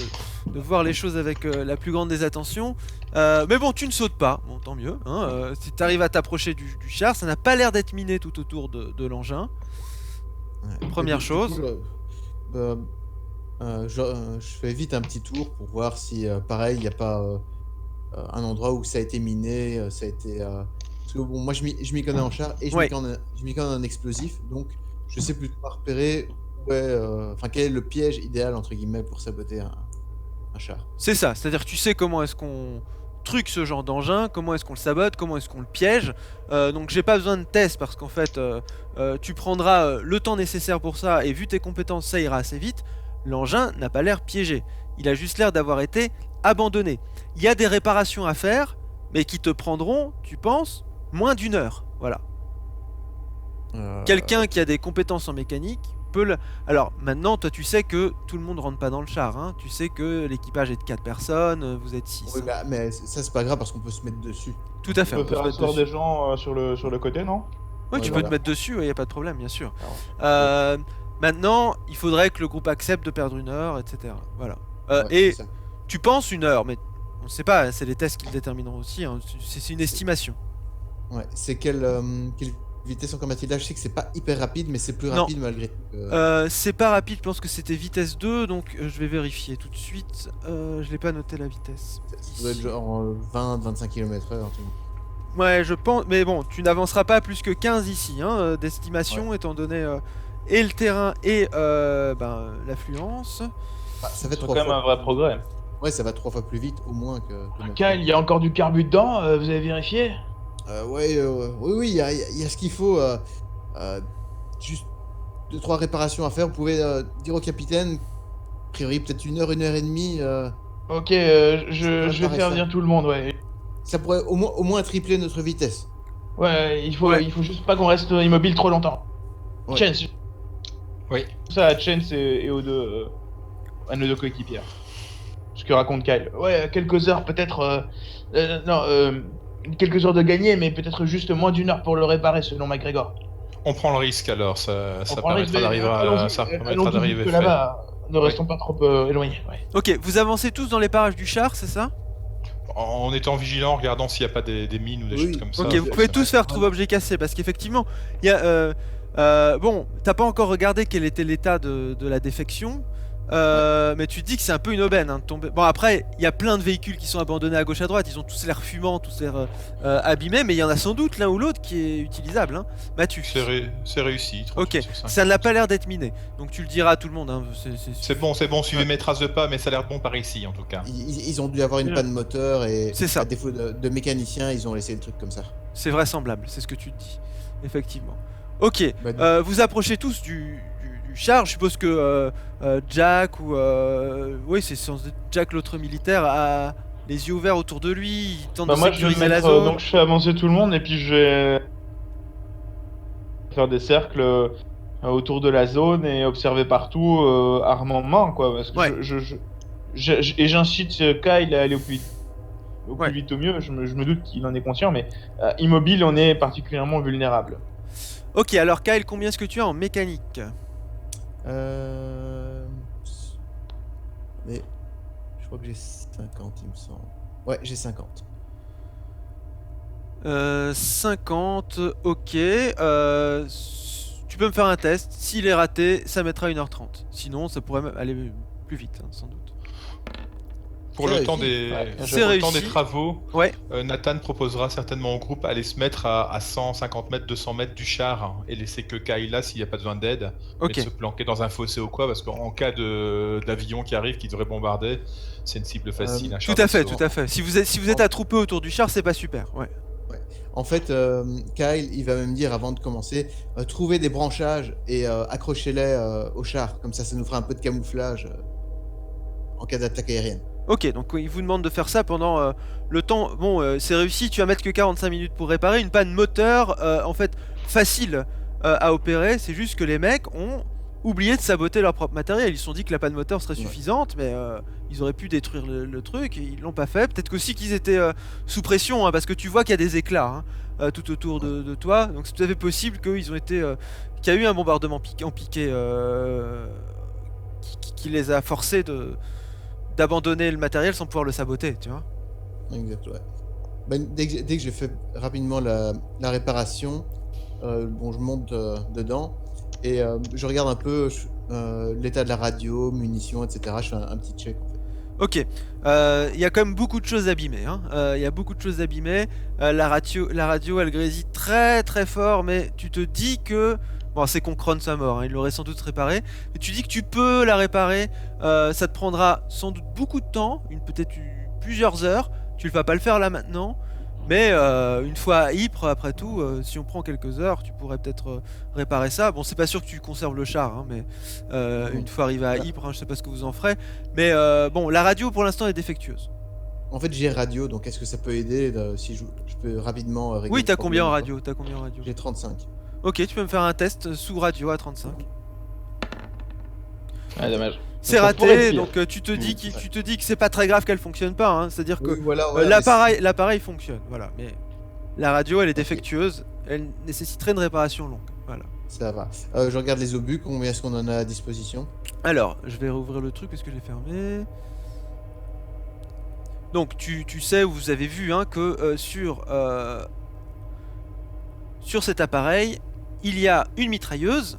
voir les choses avec la plus grande des attentions. Mais bon, tu ne sautes pas. Bon, tant mieux. Hein, si t'arrives à t'approcher du char, ça n'a pas l'air d'être miné tout autour de l'engin. Ouais. Première Et du chose. coup, je fais vite un petit tour pour voir si, pareil, il n'y a pas un endroit où ça a été miné, ça a été... Parce que bon, moi, je m'y connais en char et Ouais. je m'y connais en explosif, donc je sais plutôt pas repérer enfin, quel est le piège idéal, entre guillemets, pour saboter un char. C'est ça, c'est-à-dire que tu sais comment est-ce qu'on truque ce genre d'engin, comment est-ce qu'on le sabote, comment est-ce qu'on le piège. Donc j'ai pas besoin de test parce qu'en fait tu prendras le temps nécessaire pour ça et vu tes compétences ça ira assez vite. L'engin n'a pas l'air piégé, il a juste l'air d'avoir été abandonné. Il y a des réparations à faire mais qui te prendront, tu penses, moins d'une heure. Voilà. Quelqu'un qui a des compétences en mécanique peut le... Alors maintenant, toi tu sais que tout le monde rentre pas dans le char, hein. Tu sais que l'équipage est de 4 personnes, vous êtes 6. Oui, bah, mais ça, c'est pas grave parce qu'on peut se mettre dessus. Tout à fait, On on peut peut se faire mettre asseoir dessus. des gens sur le côté, non? Oui, Ouais, tu peux voilà. te mettre dessus, y a pas de problème, bien sûr. Alors, Maintenant, il faudrait que le groupe accepte de perdre une heure, etc. Voilà. ouais, Et c'est ça. tu penses une heure, mais on ne sait pas, c'est les tests qui le détermineront aussi, hein. C'est une estimation. Ouais, c'est quelle vitesse en combat là? Je sais que c'est pas hyper rapide, mais c'est plus Non. rapide malgré tout. C'est pas rapide, je pense que c'était vitesse 2, donc je vais vérifier tout de suite. Je l'ai pas noté la vitesse. Ça doit être genre 20-25 km/h. Un truc. Ouais, je pense, mais bon, tu n'avanceras pas plus que 15 ici, hein, d'estimation, étant donné et le terrain et l'affluence. Ah, ça fait C'est 3 quand même un fois. vrai progrès. Ouais, ça va 3 fois plus vite au moins que notre- Kyle, il y a encore du carbu dedans, vous avez vérifié? Oui, il y a ce qu'il faut. Juste 2-3 réparations à faire. Vous pouvez dire au capitaine, a priori peut-être une heure et demie. Ok, je vais préparer faire ça. venir tout le monde, ouais. Ça pourrait au moins tripler notre vitesse. Ouais, il faut juste pas qu'on reste immobile trop longtemps. Ouais. Chance, Oui. ça à Chance et aux deux, à nos deux coéquipiers. Ce que raconte Kyle. Ouais, quelques heures peut-être. Quelques heures de gagner, mais peut-être juste moins d'une heure pour le réparer selon McGregor. On prend le risque alors, ça On prend le risque permettra allons-y, d'arriver allons-y fait. là-bas. Ne restons pas trop éloignés. Ouais. Ok, vous avancez tous dans les parages du char, c'est ça? En étant vigilant, en regardant s'il n'y a pas des mines ou des Oui. choses comme ça. Ok, vous pouvez tous faire trouver objet cassé parce qu'effectivement, il y a. Bon, t'as pas encore regardé quel était l'état de la défection, mais tu te dis que c'est un peu une aubaine hein, de tomber. Bon, après, il y a plein de véhicules qui sont abandonnés à gauche à droite, ils ont tous l'air fumants, tous l'air abîmés, mais il y en a sans doute l'un ou l'autre qui est utilisable. Hein. Mathieu. C'est réussi. 3 Ok, sur 5. ça n'a pas l'air d'être miné, donc tu le diras à tout le monde. Hein. C'est bon, suivez mes traces de pas, mais ça a l'air bon par ici en tout cas. Ils ont dû avoir une Bien. panne moteur et C'est ça. à défaut de mécanicien, ils ont laissé le truc comme ça. C'est vraisemblable, c'est ce que tu te dis, effectivement. Ok, Bah, vous approchez tous du char, je suppose que Jack ou... oui, c'est censé être Jack l'autre militaire a les yeux ouverts autour de lui, il tente de Moi je vais sécuriser la mettre, zone. donc je fais avancer tout le monde et puis je vais faire des cercles autour de la zone et observer partout arme en main quoi parce que Ouais. et j'incite Kyle à aller au plus vite. Ouais. Plus vite au mieux, je me doute qu'il en est conscient, mais immobile, on est particulièrement vulnérable. Ok, alors Kyle, combien est-ce que tu as en mécanique? Mais je crois que j'ai 50, il me semble. Ouais, j'ai 50. 50, ok. Tu peux me faire un test, s'il est raté, ça mettra 1h30. Sinon, ça pourrait même aller plus vite, hein, sans doute. Pour C'est le temps réussi. des, Ouais, c'est pour le temps réussi. des travaux, Ouais. Nathan proposera certainement au groupe aller se mettre à 150 mètres, 200 mètres du char hein, et laisser que Kyle là s'il n'y a pas besoin d'aide, mais Ok. de se planquer dans un fossé ou quoi, parce qu'en cas d'avion qui arrive, qui devrait bombarder, c'est une cible facile. Un Tout char à fait, d'assaut. tout à fait. Si vous êtes attroupé autour du char, c'est pas super. Ouais. En fait, Kyle, il va même dire avant de commencer, trouvez des branchages et accrochez-les au char. Comme ça nous fera un peu de camouflage en cas d'attaque aérienne. Ok, donc il vous demande de faire ça pendant le temps. Bon, c'est réussi, tu vas mettre que 45 minutes pour réparer. Une panne moteur, en fait, facile à opérer. C'est juste que les mecs ont oublié de saboter leur propre matériel. Ils se sont dit que la panne moteur serait Ouais. suffisante, mais ils auraient pu détruire le truc. Et ils l'ont pas fait. Peut-être qu'aussi qu'ils étaient sous pression, hein, parce que tu vois qu'il y a des éclats hein, tout autour de toi. Donc c'est tout à fait possible qu'ils ont été, qu'il y a eu un bombardement en piqué qui les a forcés d'abandonner le matériel sans pouvoir le saboter, tu vois. Exact, ouais. Ben, dès que j'ai fait rapidement la réparation, bon, je monte dedans et je regarde un peu l'état de la radio, munitions, etc. Je fais un petit check en fait. Ok, il y a quand même beaucoup de choses abîmées. Hein. Il y a beaucoup de choses abîmées. La radio, elle grésille très très fort, mais tu te dis que... Bon, c'est qu'on crône sa mort, hein, il l'aurait sans doute réparé. Mais tu dis que tu peux la réparer. Ça te prendra sans doute beaucoup de temps, peut-être plusieurs heures. Tu ne vas pas le faire là maintenant. Mais une fois à Ypres, après tout, si on prend quelques heures, tu pourrais peut-être réparer ça. Bon, c'est pas sûr que tu conserves le char, hein, mais une fois arrivé à Ypres, hein, je sais pas ce que vous en ferez. Mais bon, la radio pour l'instant est défectueuse. En fait, j'ai radio, donc est-ce que ça peut aider si je peux rapidement régler Oui, le t'as problème combien en ou pas? radio? T'as combien en radio? J'ai 35. Ok, tu peux me faire un test sous radio à 35. Ah, dommage. C'est Ça pourrait raté, être pire. donc tu te dis que c'est pas très grave qu'elle fonctionne pas. Hein, c'est-à-dire que Oui, voilà, ouais, mais l'appareil fonctionne, voilà. Mais la radio, elle est défectueuse. Elle nécessiterait une réparation longue. Voilà. ça va. Je regarde les obus, combien est-ce qu'on en a à disposition? Alors, je vais rouvrir le truc parce que je l'ai fermé. Donc, tu sais, vous avez vu hein, que sur cet appareil, il y a une mitrailleuse,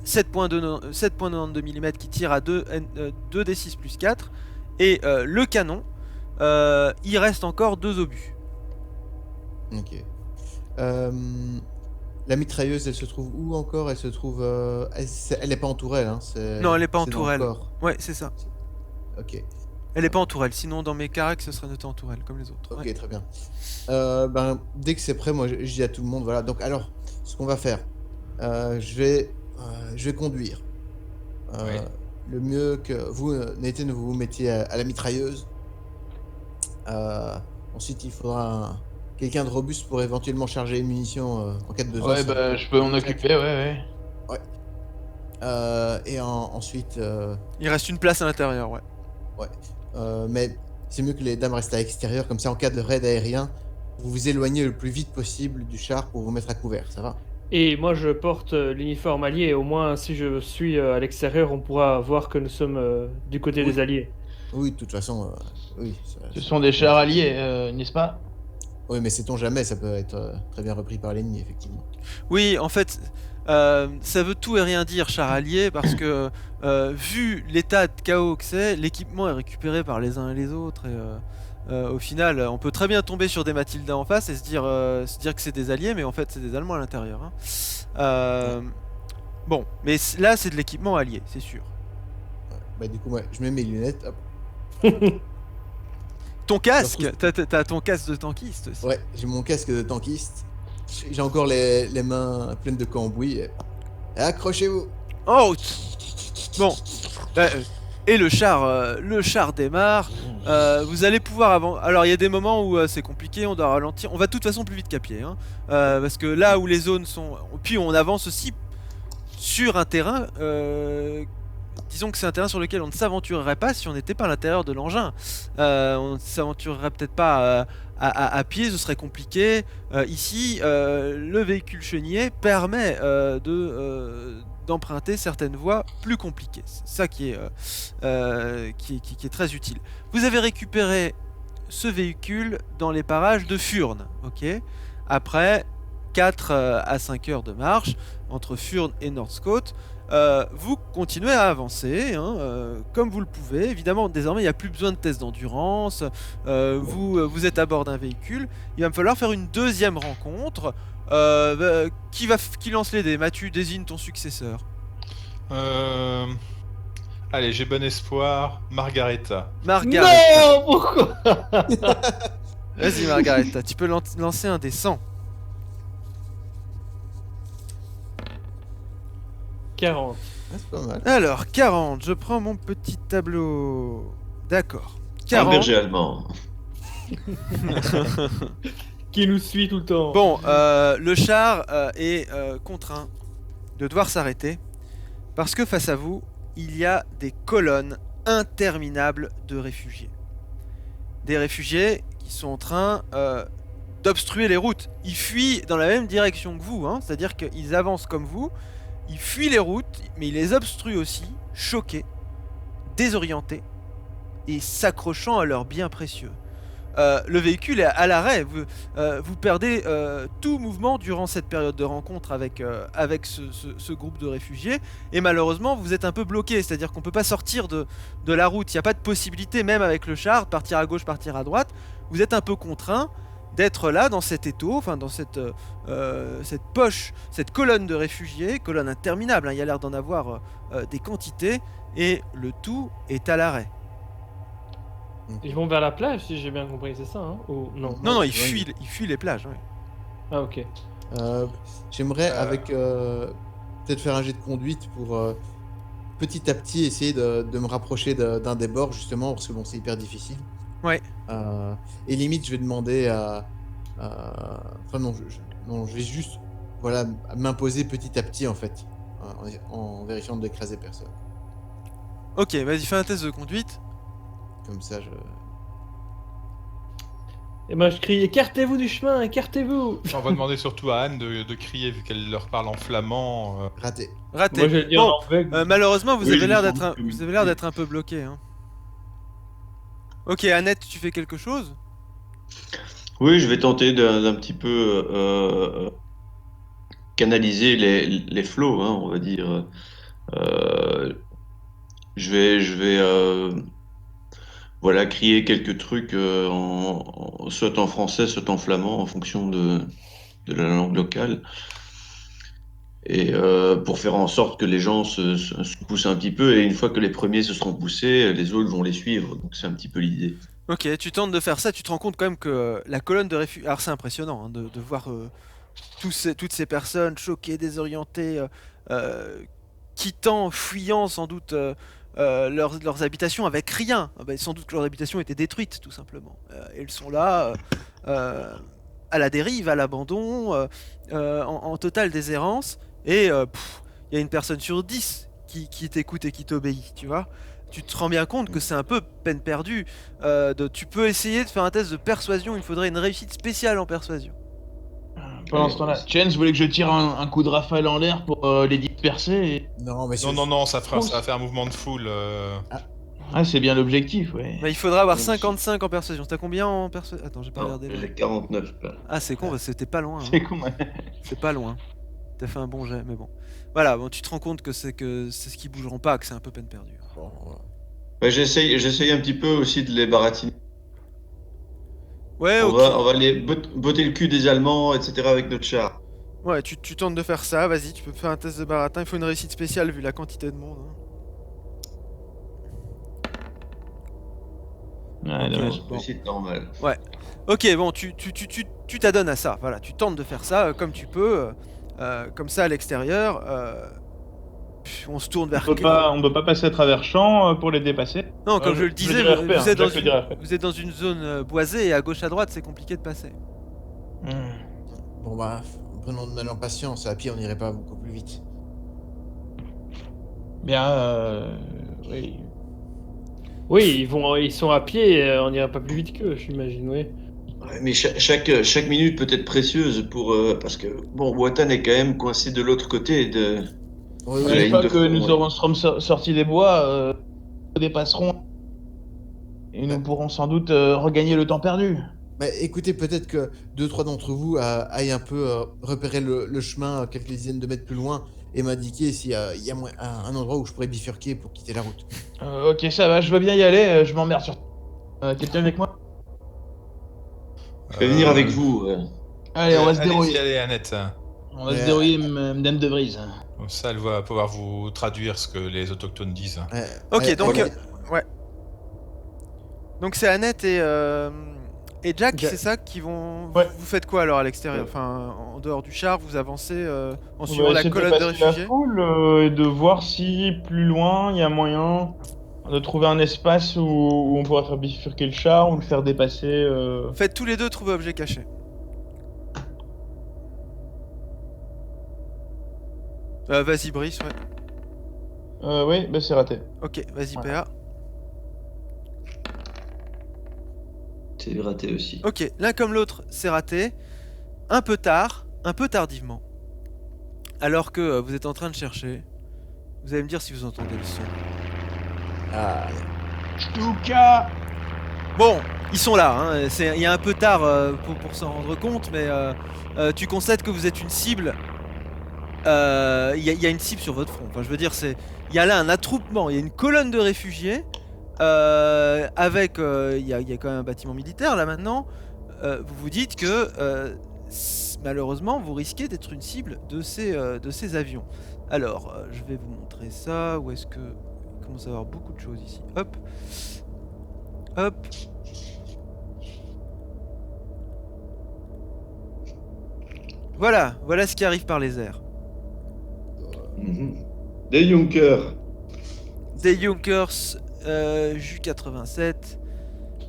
7.92 mm qui tire à 2d6 plus 4, et le canon, il reste encore 2 obus. Ok. La mitrailleuse, elle se trouve où encore? Elle se trouve... elle est pas en tourelle, hein? Non, elle est pas en c'est dans le tourelle. corps. Ouais, c'est ça. Ok. Elle est pas en tourelle, sinon dans mes caracs, ce serait noté en tourelle, comme les autres. Ok, Ouais. très bien. Ben, dès que c'est prêt, moi, je dis à tout le monde, voilà. Donc, alors, ce qu'on va faire, je vais conduire. Ouais. Le mieux que vous, Nathan, vous vous mettiez à la mitrailleuse. Ensuite, il faudra quelqu'un de robuste pour éventuellement charger les munitions en cas de besoin. Ouais, bah, je peux m'en occuper, ouais. Et ensuite, Il reste une place à l'intérieur, ouais. mais c'est mieux que les dames restent à l'extérieur, comme ça, en cas de raid aérien, vous vous éloignez le plus vite possible du char pour vous mettre à couvert, ça va? Et moi, je porte l'uniforme allié, et au moins, si je suis à l'extérieur, on pourra voir que nous sommes du côté Oui. des alliés. Oui, de toute façon, oui. Ce sont des chars alliés, n'est-ce pas? Oui, mais sait-on jamais, ça peut être très bien repris par l'ennemi, effectivement. Oui, en fait, ça veut tout et rien dire, char allié, parce que vu l'état de chaos que c'est, l'équipement est récupéré par les uns et les autres, et au final, on peut très bien tomber sur des Matilda en face et se dire que c'est des alliés, mais en fait, c'est des Allemands à l'intérieur. Hein. Bon, mais là, c'est de l'équipement allié, c'est sûr. Ouais. Bah, du coup, moi, je mets mes lunettes, hop. Ton casque, t'as ton casque de tankiste aussi. Ouais, j'ai mon casque de tankiste. J'ai encore les mains pleines de cambouis. Et accrochez-vous. Oh bon. Et le char démarre. Vous allez pouvoir avancer. Alors il y a des moments où c'est compliqué, on doit ralentir. On va de toute façon plus vite qu'à pied, hein. Parce que là où les zones sont, puis on avance aussi sur un terrain. Disons que c'est un terrain sur lequel on ne s'aventurerait pas si on n'était pas à l'intérieur de l'engin. On ne s'aventurerait peut-être pas à pied, ce serait compliqué. Ici, le véhicule chenillé permet d'emprunter certaines voies plus compliquées. C'est ça qui est très utile. Vous avez récupéré ce véhicule dans les parages de Furnes, ok. Après 4 à 5 heures de marche entre Furn et Northcote. Vous continuez à avancer comme vous le pouvez. Évidemment, désormais, il n'y a plus besoin de tests d'endurance. Vous êtes à bord d'un véhicule. Il va me falloir faire une deuxième rencontre. Qui lance les dés? Mathieu, désigne ton successeur. Allez, j'ai bon espoir. Margareta. Margareta. Non, pourquoi? Vas-y, Margareta, tu peux lancer un des 100. 40. Ah, c'est pas mal. Alors, 40, je prends mon petit tableau. D'accord. Un 40. berger allemand. Qui nous suit tout le temps. Bon, le char est contraint de devoir s'arrêter parce que face à vous, il y a des colonnes interminables de réfugiés. Des réfugiés qui sont en train d'obstruer les routes. Ils fuient dans la même direction que vous, c'est-à-dire qu'ils avancent comme vous, ils fuient les routes, mais ils les obstruent aussi, choqués, désorientés et s'accrochant à leurs biens précieux. Le véhicule est à l'arrêt. Vous perdez tout mouvement durant cette période de rencontre avec ce groupe de réfugiés. Et malheureusement, vous êtes un peu bloqué. C'est-à-dire qu'on ne peut pas sortir de la route. Il n'y a pas de possibilité, même avec le char, de partir à gauche, partir à droite. Vous êtes un peu contraint d'être là, dans cet étau, dans cette poche, cette colonne de réfugiés, colonne interminable. Il y a l'air d'en avoir des quantités. Et le tout est à l'arrêt. Ils vont vers la plage, si j'ai bien compris, c'est ça, Ou non? Non, ils fuient les plages. Ouais. Ah, ok. J'aimerais peut-être faire un jet de conduite pour petit à petit essayer de me rapprocher d'un des bords justement parce que bon c'est hyper difficile. Ouais. Et limite je vais demander enfin non, je vais juste m'imposer petit à petit en fait en vérifiant de n'écraser personne. Ok, vas-y, fais un test de conduite. Comme ça Et moi je crie écartez-vous du chemin, écartez-vous. On va demander surtout à Anne de crier vu qu'elle leur parle en flamand. raté. Raté. Moi je vais le dire Bon, en anglais. malheureusement, vous Oui, avez l'air je d'être pense que oui. vous avez l'air d'être un peu bloqué. Ok, Annette, tu fais quelque chose? Oui, je vais tenter d'un petit peu canaliser les flots, on va dire. Je vais crier quelques trucs soit en français, soit en flamand, en fonction de la langue locale. Et pour faire en sorte que les gens se poussent un petit peu, et une fois que les premiers se seront poussés, les autres vont les suivre. Donc c'est un petit peu l'idée. Ok, tu tentes de faire ça, tu te rends compte quand même que la colonne de réfugiés... Alors c'est impressionnant de voir toutes ces personnes choquées, désorientées, quittant, fuyant sans doute leurs habitations avec rien. Sans doute que leurs habitations étaient détruites tout simplement. Elles sont là à la dérive, à l'abandon, en totale déshérence. Et il y a une personne sur 10 qui t'écoute et qui t'obéit, tu vois. Tu te rends bien compte que c'est un peu peine perdue. Tu peux essayer de faire un test de persuasion, il faudrait une réussite spéciale en persuasion. Pendant ce temps-là, Chance voulait que je tire un coup de rafale en l'air pour les disperser. Non mais Non, ça va faire un mouvement de foule. Ah, c'est bien l'objectif, ouais. Il faudra avoir 55 en persuasion. T'as combien en persuasion? Attends, j'ai pas Non, regardé. j'ai 49. Ah, c'est con, parce que c'était pas loin. C'est con, ouais. C'est pas loin. T'as fait un bon jet, mais bon. Voilà, tu te rends compte que c'est ce qui bougeront pas, que c'est un peu peine perdue. bon, Ouais, j'essaye un petit peu aussi de les baratiner. Ouais, On ok. va les botter le cul des Allemands, etc. avec notre char. Ouais, tu tentes de faire ça, vas-y, tu peux faire un test de baratin. Il faut une réussite spéciale vu la quantité de monde. Ouais, dommage. Bon. C'est normal. Ok, bon, tu t'adonnes à ça. Voilà, tu tentes de faire ça comme tu peux, comme ça à l'extérieur. On se tourne vers. On peut pas passer à travers champs pour les dépasser. Non, comme je le Je disais, dirais RP, vous êtes dans je dirais RP. vous êtes dans une zone boisée et à gauche à droite, c'est compliqué de passer. bon bah prenons de mal en patience. À pied on irait pas beaucoup plus vite. Bien, oui. Oui, ils sont à pied, on irait pas plus vite qu'eux, j'imagine, oui. Ouais, mais chaque minute peut être précieuse parce que bon, Watan est quand même coincé de l'autre côté de. Oui, Ouais, Une fois de que front, nous ouais. serons sortis des bois, nous dépasserons et nous pourrons sans doute regagner le temps perdu. Bah, écoutez, peut-être que 2-3 d'entre vous aillent un peu repérer le chemin quelques dizaines de mètres plus loin et m'indiquer s'il y a un endroit où je pourrais bifurquer pour quitter la route. Ok, ça va, je veux bien y aller, je m'emmerde sur... Quelqu'un avec moi? Je vais venir avec vous. Allez, on va se Allez-y, dérouiller. allez, Annette. On va se dérouiller, Madame de Vries. Comme ça, elle va pouvoir vous traduire ce que les autochtones disent. Ok, donc, voilà. ouais. Donc c'est Annette et Jack, Jack. c'est ça qui vont. Ouais. Vous faites quoi alors à l'extérieur? Enfin, en dehors du char, vous avancez en On suivant va la essayer colonne de dépasser la réfugiés. foule et de voir si plus loin il y a moyen de trouver un espace où on pourra faire bifurquer le char ou le faire dépasser. Faites tous les deux trouver objet caché. Vas-y, Brice, ouais. Oui, bah c'est raté. Ok, vas-y, Ouais. PA. C'est raté aussi. Ok, l'un comme l'autre, c'est raté. Un peu tard, un peu tardivement. Alors que vous êtes en train de chercher, vous allez me dire si vous entendez le son. Ah, Stuka. Bon, ils sont là, hein. Il y a un peu tard pour s'en rendre compte, mais tu constates que vous êtes une cible. Il y a une cible sur votre front. Enfin, je veux dire, il y a là un attroupement, il y a une colonne de réfugiés avec, il y a quand même un bâtiment militaire là maintenant. Vous vous dites que malheureusement, vous risquez d'être une cible de ces avions. Alors, je vais vous montrer ça. Où est-ce que il commence à y avoir beaucoup de choses ici. Hop, hop. Voilà ce qui arrive par les airs. Mhm. Des Junkers. Des Junkers Ju-87,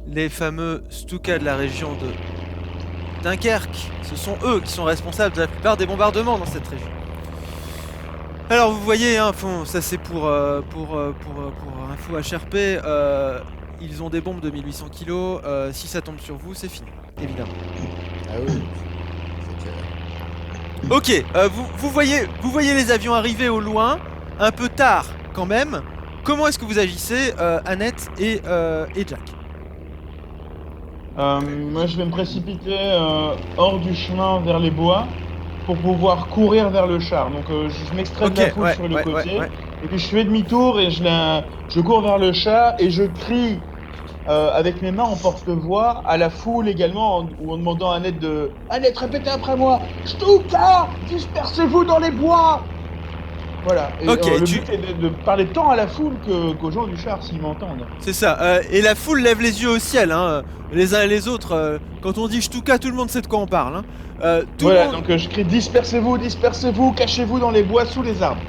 les fameux Stuka de la région de Dunkerque. Ce sont eux qui sont responsables de la plupart des bombardements dans cette région. Alors vous voyez, hein, ça c'est pour info HRP, ils ont des bombes de 1800 kg, si ça tombe sur vous, c'est fini, évidemment. ah oui. C'est que- Ok, vous voyez les avions arriver au loin, un peu tard quand même. Comment est-ce que vous agissez, Annette et Jack? Moi je vais me précipiter hors du chemin vers les bois pour pouvoir courir vers le char. Donc je m'extrais de la foule sur le côté. ouais. Et puis je fais demi-tour et je cours vers le char et je crie avec mes mains en porte-voix à la foule également ou en demandant à Annette de... Annette, répétez après moi. Stuka, dispersez-vous dans les bois. Voilà. Et, Ok, le but est de parler tant à la foule qu'aux gens du char s'ils m'entendent. C'est ça, et la foule lève les yeux au ciel, hein, les uns et les autres. Quand on dit Stuka, tout le monde sait de quoi on parle. Hein. Tout Voilà, le monde... donc je crie dispersez-vous, dispersez-vous, cachez-vous dans les bois sous les arbres.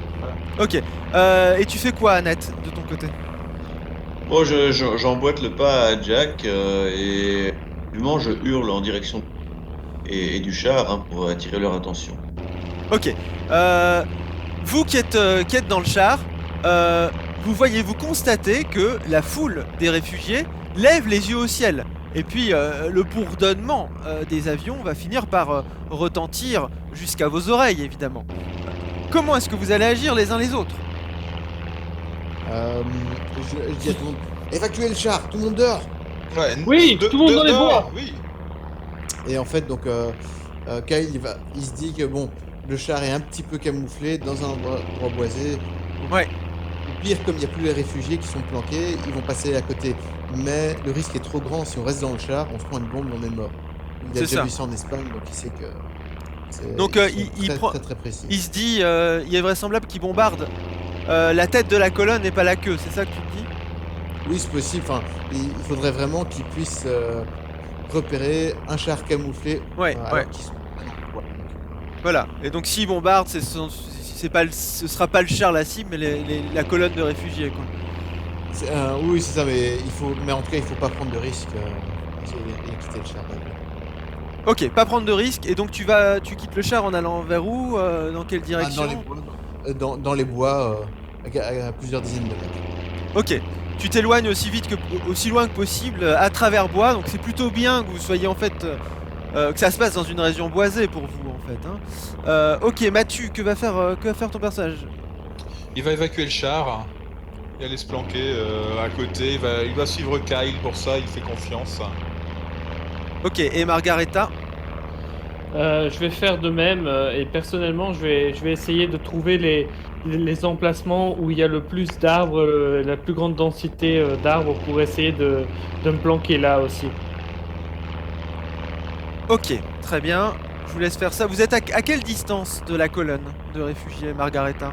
Ok, et tu fais quoi, Annette, de ton côté? Moi, j'emboîte le pas à Jack et évidemment, je hurle en direction et du char hein, pour attirer leur attention. Ok, vous qui êtes dans le char, vous constatez que la foule des réfugiés lève les yeux au ciel. Et puis le bourdonnement des avions va finir par retentir jusqu'à vos oreilles, évidemment. Comment est-ce que vous allez agir les uns les autres? Je dis à tout le monde, évacuez le char, tout le monde dehors. Ouais, Oui, tout le monde dans les bois. Oui. Et en fait, donc, Kyle, il se dit que bon, le char est un petit peu camouflé dans un endroit boisé. Ouais. Au pire, comme il n'y a plus les réfugiés qui sont planqués, ils vont passer à côté. Mais le risque est trop grand. Si on reste dans le char, on se prend une bombe, on est mort. Il a C'est déjà ça. vu ça en Espagne, donc il sait que. Donc, ils sont il prend- très précis. Il se dit, il est vraisemblable qu'il bombarde la tête de la colonne et pas la queue, c'est ça que tu te dis? Oui, c'est possible. Enfin, il faudrait vraiment qu'ils puissent repérer un char camouflé. Ouais, alors ouais. qu'ils sont- Ouais. Voilà. Et donc s'il bombarde, ce sera pas le char la cible, mais la colonne de réfugiés, quoi. Oui, c'est ça, mais en tout cas, il faut pas prendre de risque. Et quitter le char. Ok, pas prendre de risque. Et donc tu quittes le char en allant vers où? Dans quelle direction? Dans les bois, à plusieurs dizaines de mètres. Ok. Tu t'éloignes aussi loin que possible, à travers bois. Donc c'est plutôt bien que vous soyez en fait, que ça se passe dans une région boisée pour vous en fait. Hein. Ok, Mathieu, que va faire ton personnage? Il va évacuer le char et aller se planquer à côté. Il va suivre Kyle pour ça, il fait confiance. Ok, et Margareta? Je vais faire de même et personnellement je vais essayer de trouver les emplacements où il y a le plus d'arbres, la plus grande densité d'arbres pour essayer de me planquer là aussi. Ok, très bien. Je vous laisse faire ça. Vous êtes à quelle distance de la colonne de réfugiés, Margareta?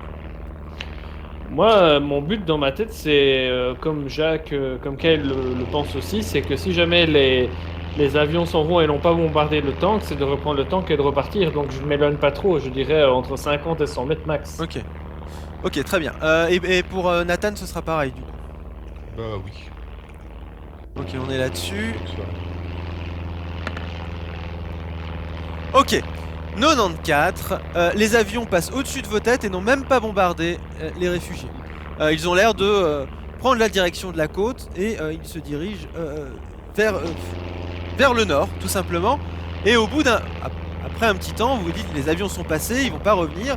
Moi, mon but dans ma tête, c'est comme Jacques, comme Kyle le pense aussi, c'est que si jamais les avions s'en vont et n'ont pas bombardé le tank, c'est de reprendre le tank et de repartir. Donc je ne m'éloigne pas trop, je dirais entre 50 et 100 mètres max. Ok. Ok, très bien. Et pour Nathan, ce sera pareil, du coup. Bah oui. Ok, on est là-dessus. Donc, ça. Ok. 94. Les avions passent au-dessus de vos têtes et n'ont même pas bombardé les réfugiés. Ils ont l'air de prendre la direction de la côte et ils se dirigent vers le nord, tout simplement. Et au bout après un petit temps, vous vous dites les avions sont passés, ils vont pas revenir.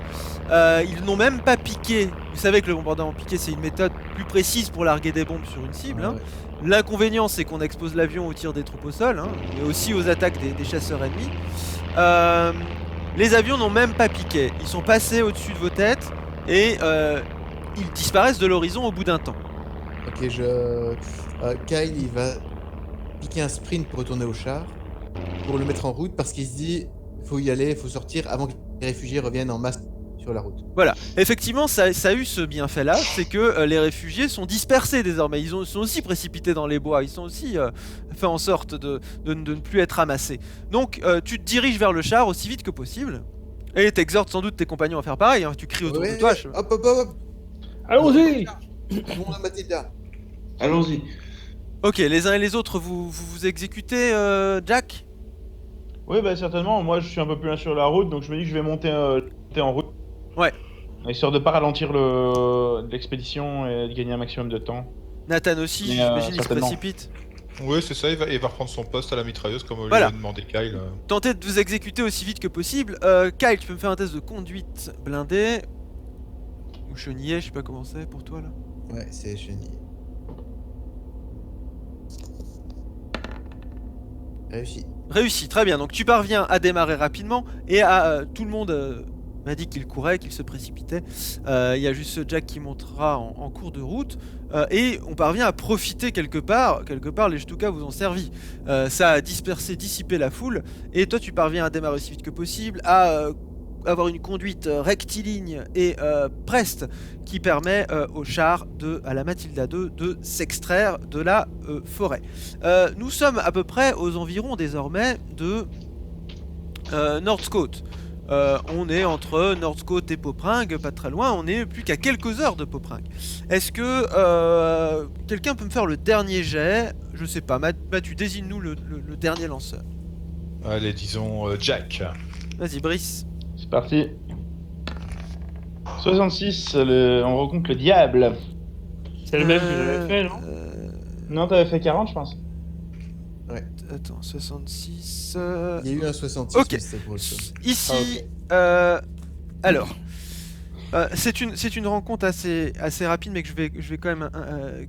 Ils n'ont même pas piqué. Vous savez que le bombardement piqué, c'est une méthode plus précise pour larguer des bombes sur une cible. Hein. Ouais. L'inconvénient, c'est qu'on expose l'avion au tir des troupes au sol, hein, et aussi aux attaques des chasseurs ennemis. Les avions n'ont même pas piqué. Ils sont passés au-dessus de vos têtes et ils disparaissent de l'horizon au bout d'un temps. Ok, Kyle, il va piquer un sprint pour retourner au char, pour le mettre en route, parce qu'il se dit faut y aller, faut sortir avant que les réfugiés reviennent en masse sur la route. Voilà, effectivement, ça a eu ce bienfait-là, c'est que les réfugiés sont dispersés désormais. Ils sont aussi précipités dans les bois, ils sont aussi fait en sorte de ne plus être ramassés. Donc, tu te diriges vers le char aussi vite que possible, et t'exhortes sans doute tes compagnons à faire pareil. Hein. Tu cries autour de toi. Hop. Allons-y! Mon Mathilda. Allons-y. Ok, les uns et les autres, vous exécutez, Jack? Oui, bah certainement. Moi, je suis un peu plus loin sur la route, donc je me dis que je vais monter en route. Ouais. Histoire de pas ralentir l'expédition et de gagner un maximum de temps. Nathan aussi, Mais, j'imagine, il se certainement. précipite. Ouais, c'est ça, il va reprendre son poste à la mitrailleuse comme on Voilà. lui a demandé Kyle. Tentez de vous exécuter aussi vite que possible. Kyle, tu peux me faire un test de conduite blindée. Ou chenillé, je sais pas comment c'est pour toi là. Ouais, c'est chenille. Réussi. Réussi, très bien. Donc tu parviens à démarrer rapidement et tout le monde m'a dit qu'il courait, qu'il se précipitait. Il y a juste Jack qui montera en cours de route et on parvient à profiter quelque part. Quelque part, les Stuka vous ont servi. Ça a dissipé la foule et toi tu parviens à démarrer aussi vite que possible, à avoir une conduite rectiligne et preste qui permet au char à la Matilda 2 de s'extraire de la forêt. Nous sommes à peu près aux environs désormais de Nordscote. On est entre Nordscote et Popringue, pas très loin, on est plus qu'à quelques heures de Popringue. Est-ce que quelqu'un peut me faire le dernier jet? Je sais pas, Mathieu, désigne-nous le dernier lanceur. Allez, disons Jack. Vas-y, Brice. C'est parti. 66, on rencontre le diable. C'est le même que j'avais fait, non? Non, t'avais fait 40, je pense. Attends, 66... Il y a eu un 66, Ok. mais c'était pour le seul. Ici, alors, c'est une rencontre assez rapide, mais que je vais quand même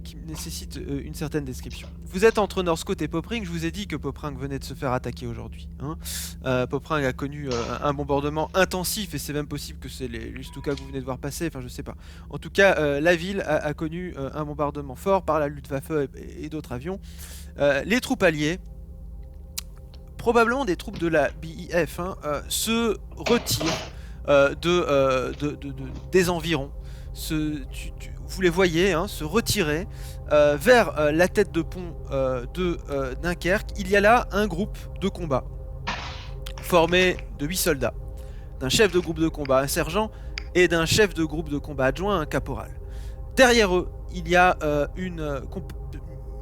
qui nécessite une certaine description. Vous êtes entre Nordscote et Popringue. Je vous ai dit que Popringue venait de se faire attaquer aujourd'hui. Hein. Popringue a connu un bombardement intensif, et c'est même possible que c'est les Stuka que vous venez de voir passer. Enfin, je sais pas. En tout cas, la ville a connu un bombardement fort par la Luftwaffe et d'autres avions. Les troupes alliées, probablement des troupes de la BIF, hein, se retirent des environs. Vous les voyez se retirer vers la tête de pont de Dunkerque. Il y a là un groupe de combat formé de 8 soldats, d'un chef de groupe de combat, un sergent, et d'un chef de groupe de combat adjoint, un caporal. Derrière eux, il y a une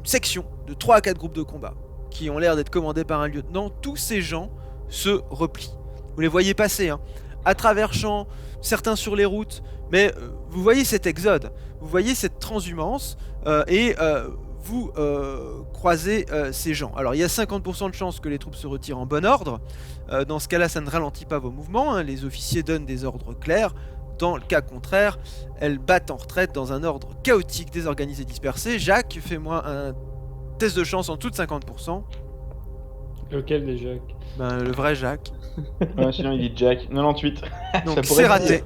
section de 3 à 4 groupes de combat qui ont l'air d'être commandés par un lieutenant. Tous ces gens se replient. Vous les voyez passer, hein, à travers champs, certains sur les routes, mais vous voyez cet exode, vous voyez cette transhumance, et vous croisez ces gens. Alors il y a 50% de chances que les troupes se retirent en bon ordre. Dans ce cas-là, ça ne ralentit pas vos mouvements, hein. Les officiers donnent des ordres clairs. Dans le cas contraire, elles battent en retraite dans un ordre chaotique, désorganisé, dispersé. Jacques, fais-moi un test de chance en dessous de 50%. Lequel des Jacques? Ben, le vrai Jacques. Ouais, sinon il dit Jack. 98. Donc Ça pourrait c'est être raté.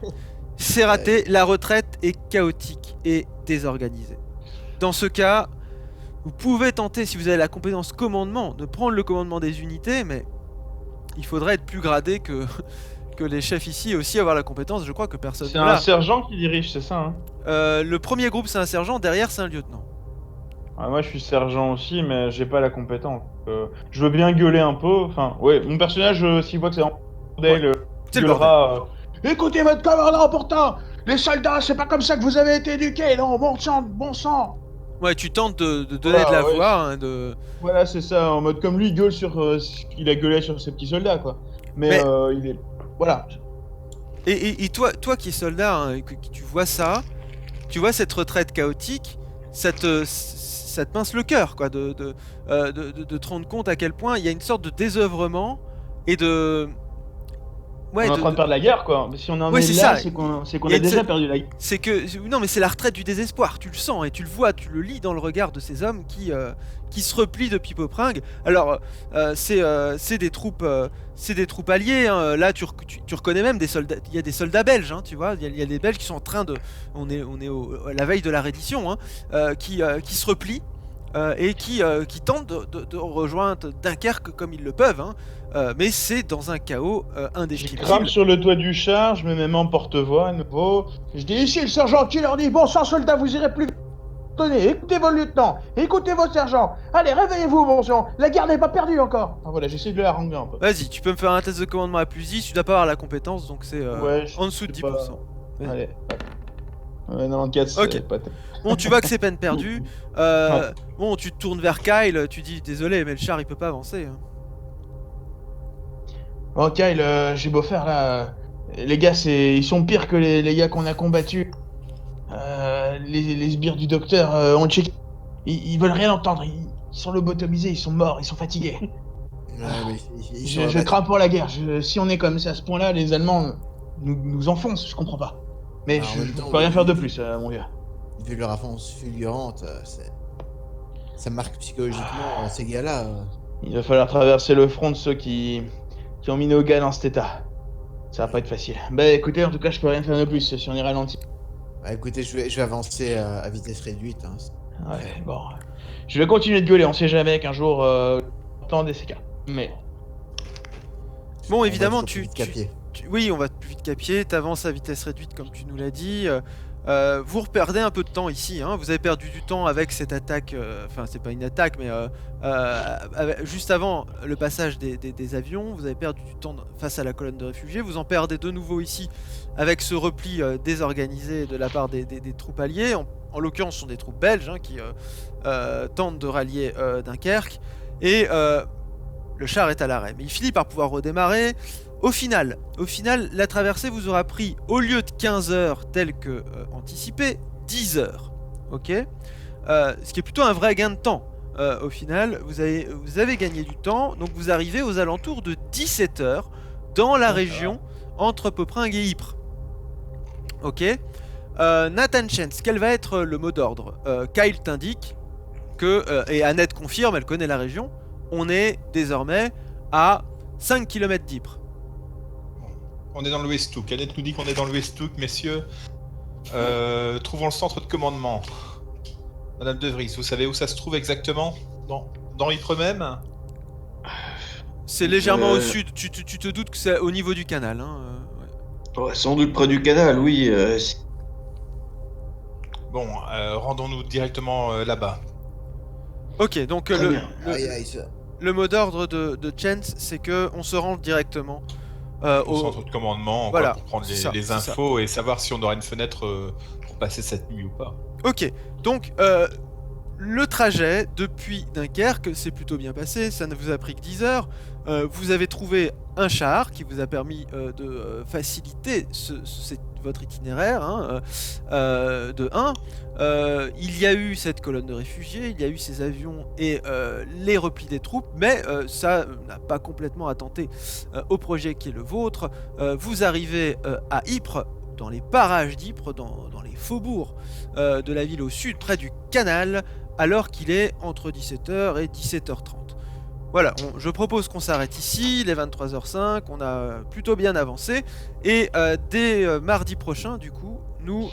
C'est raté, la retraite est chaotique et désorganisée. Dans ce cas, vous pouvez tenter, si vous avez la compétence commandement, de prendre le commandement des unités, mais il faudrait être plus gradé que, que les chefs ici et aussi avoir la compétence. Je crois que personne C'est ne un l'a. sergent qui dirige, c'est ça, hein? Le premier groupe c'est un sergent, derrière c'est un lieutenant. Ah, moi je suis sergent aussi, mais j'ai pas la compétence. Je veux bien gueuler un peu. Enfin, ouais, mon personnage, s'il voit que c'est en bordel, C'est le gueulera. Écoutez votre commandant, pourtant! Les soldats, c'est pas comme ça que vous avez été éduqués, non? Bon sang! Ouais, tu tentes de donner Voilà, de la ouais. voix, hein, de... Voilà, c'est ça, en mode comme lui, il gueule sur. Il a gueulé sur ses petits soldats, quoi. Mais il est. Voilà. Et toi qui es soldat, hein, et que tu vois ça, tu vois cette retraite chaotique, ça te pince le cœur, quoi, de te rendre compte à quel point il y a une sorte de désœuvrement et de... Ouais, On est en train de perdre la guerre, quoi. Si on en Ouais, est c'est là, ça. c'est qu'on Il y a a déjà une- perdu la guerre. C'est que... Non, mais c'est la retraite du désespoir, tu le sens et tu le vois, tu le lis dans le regard de ces hommes qui se replient de Pipopringue. Alors, c'est des troupes alliées, hein. Là, tu reconnais même des soldats, il y a des soldats belges, hein, tu vois, il y a des Belges qui sont en train de... On est à la veille de la reddition, hein, qui se replient. Et qui tentent de rejoindre Dunkerque comme ils le peuvent, hein. Mais c'est dans un chaos Je indescriptible. crame sur le toit du char, je me mets en porte-voix à nouveau. Je dis ici le sergent qui leur dit bon sang soldat, vous irez plus vite. Tenez, écoutez vos lieutenants, écoutez vos sergents. Allez, réveillez-vous mon sang, la guerre n'est pas perdue encore. Ah, voilà, j'essaie de la rendre un peu. Vas-y, tu peux me faire un test de commandement à plus 10, tu dois pas avoir la compétence, donc c'est Ouais, je en dessous de sais 10%. pas. Vas-y. Allez. Ouais, non, 4, Ok. c'est pas top. Bon, tu vois que c'est peine perdue. Bon, tu te tournes vers Kyle, tu dis désolé, mais le char il peut pas avancer, hein. Bon, Kyle, j'ai beau faire là. Les gars, ils sont pires que les gars qu'on a combattus. Les sbires du docteur ont checké. Ils veulent rien entendre. Ils sont lobotomisés, ils sont morts, ils sont fatigués. Ouais, mais ils sont Je abattus. crains pour la guerre. Si on est comme ça à ce point-là, les Allemands nous enfoncent, je comprends pas. Mais Alors, en je même temps, peux rien faire de oui. plus, mon gars. Vu leur avance fulgurante, ça marque psychologiquement ces gars-là. Il va falloir traverser le front de ceux qui ont mis nos gars dans cet état. Ça va pas être facile. Bah écoutez, en tout cas, je peux rien faire de plus si on est ralenti. Bah, écoutez, je vais avancer à vitesse réduite. Hein. Ouais, bon. Je vais continuer de gueuler, on sait jamais qu'un jour, tant des CK. Mais. Bon, On va évidemment, toujours plus vite qu'à pied. oui, on va plus vite qu'à pied, t'avances à vitesse réduite comme tu nous l'as dit. Vous reperdez un peu de temps ici, hein. Vous avez perdu du temps avec cette attaque, enfin c'est pas une attaque, mais juste avant le passage des avions, vous avez perdu du temps face à la colonne de réfugiés, vous en perdez de nouveau ici avec ce repli désorganisé de la part des troupes alliées, en l'occurrence ce sont des troupes belges, hein, qui tentent de rallier Dunkerque, et le char est à l'arrêt, mais il finit par pouvoir redémarrer. Au final, la traversée vous aura pris, au lieu de 15 heures tel que anticipé, 10 heures. Ok, ce qui est plutôt un vrai gain de temps. Au final, vous avez gagné du temps, donc vous arrivez aux alentours de 17 heures dans la région entre Popringue et Ypres. Ok, Nathan Chance, quel va être le mot d'ordre? Kyle t'indique que, et Annette confirme, elle connaît la région, on est désormais à 5 km d'Ypres. On est dans le Westouk. Annette nous dit qu'on est dans le Westouk, messieurs. Trouvons le centre de commandement. Madame De Vries, vous savez où ça se trouve exactement? Dans Ypres même? C'est légèrement au sud, tu te doutes que c'est au niveau du canal, hein, ouais. Ouais, sans doute près du canal, oui. Bon, rendons-nous directement là-bas. Ok, donc Très bien. Aïe, aïe, ça. le mot d'ordre de Chance, c'est que on se rend directement Au centre de commandement, Voilà, quoi, pour prendre c'est ça, les c'est infos et savoir si on aura une fenêtre pour passer cette nuit ou pas. Ok, donc le trajet depuis Dunkerque s'est plutôt bien passé, ça ne vous a pris que 10 heures. Vous avez trouvé un char qui vous a permis de faciliter votre itinéraire, hein, de 1. Il y a eu cette colonne de réfugiés, il y a eu ces avions et les replis des troupes, mais ça n'a pas complètement attenté au projet qui est le vôtre. Vous arrivez à Ypres, dans les parages d'Ypres, dans les faubourgs de la ville au sud, près du canal, alors qu'il est entre 17h et 17h30. Voilà, je propose qu'on s'arrête ici, il est 23h05, on a plutôt bien avancé, et dès mardi prochain, du coup, nous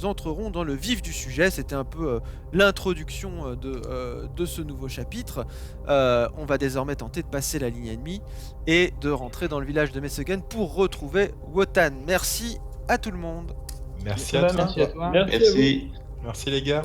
entrerons dans le vif du sujet. C'était un peu l'introduction de ce nouveau chapitre. On va désormais tenter de passer la ligne ennemie et de rentrer dans le village de Mesegen pour retrouver Wotan. Merci à tout le monde. Merci à Bah, toi. merci à toi. Merci à vous. Merci. Merci les gars.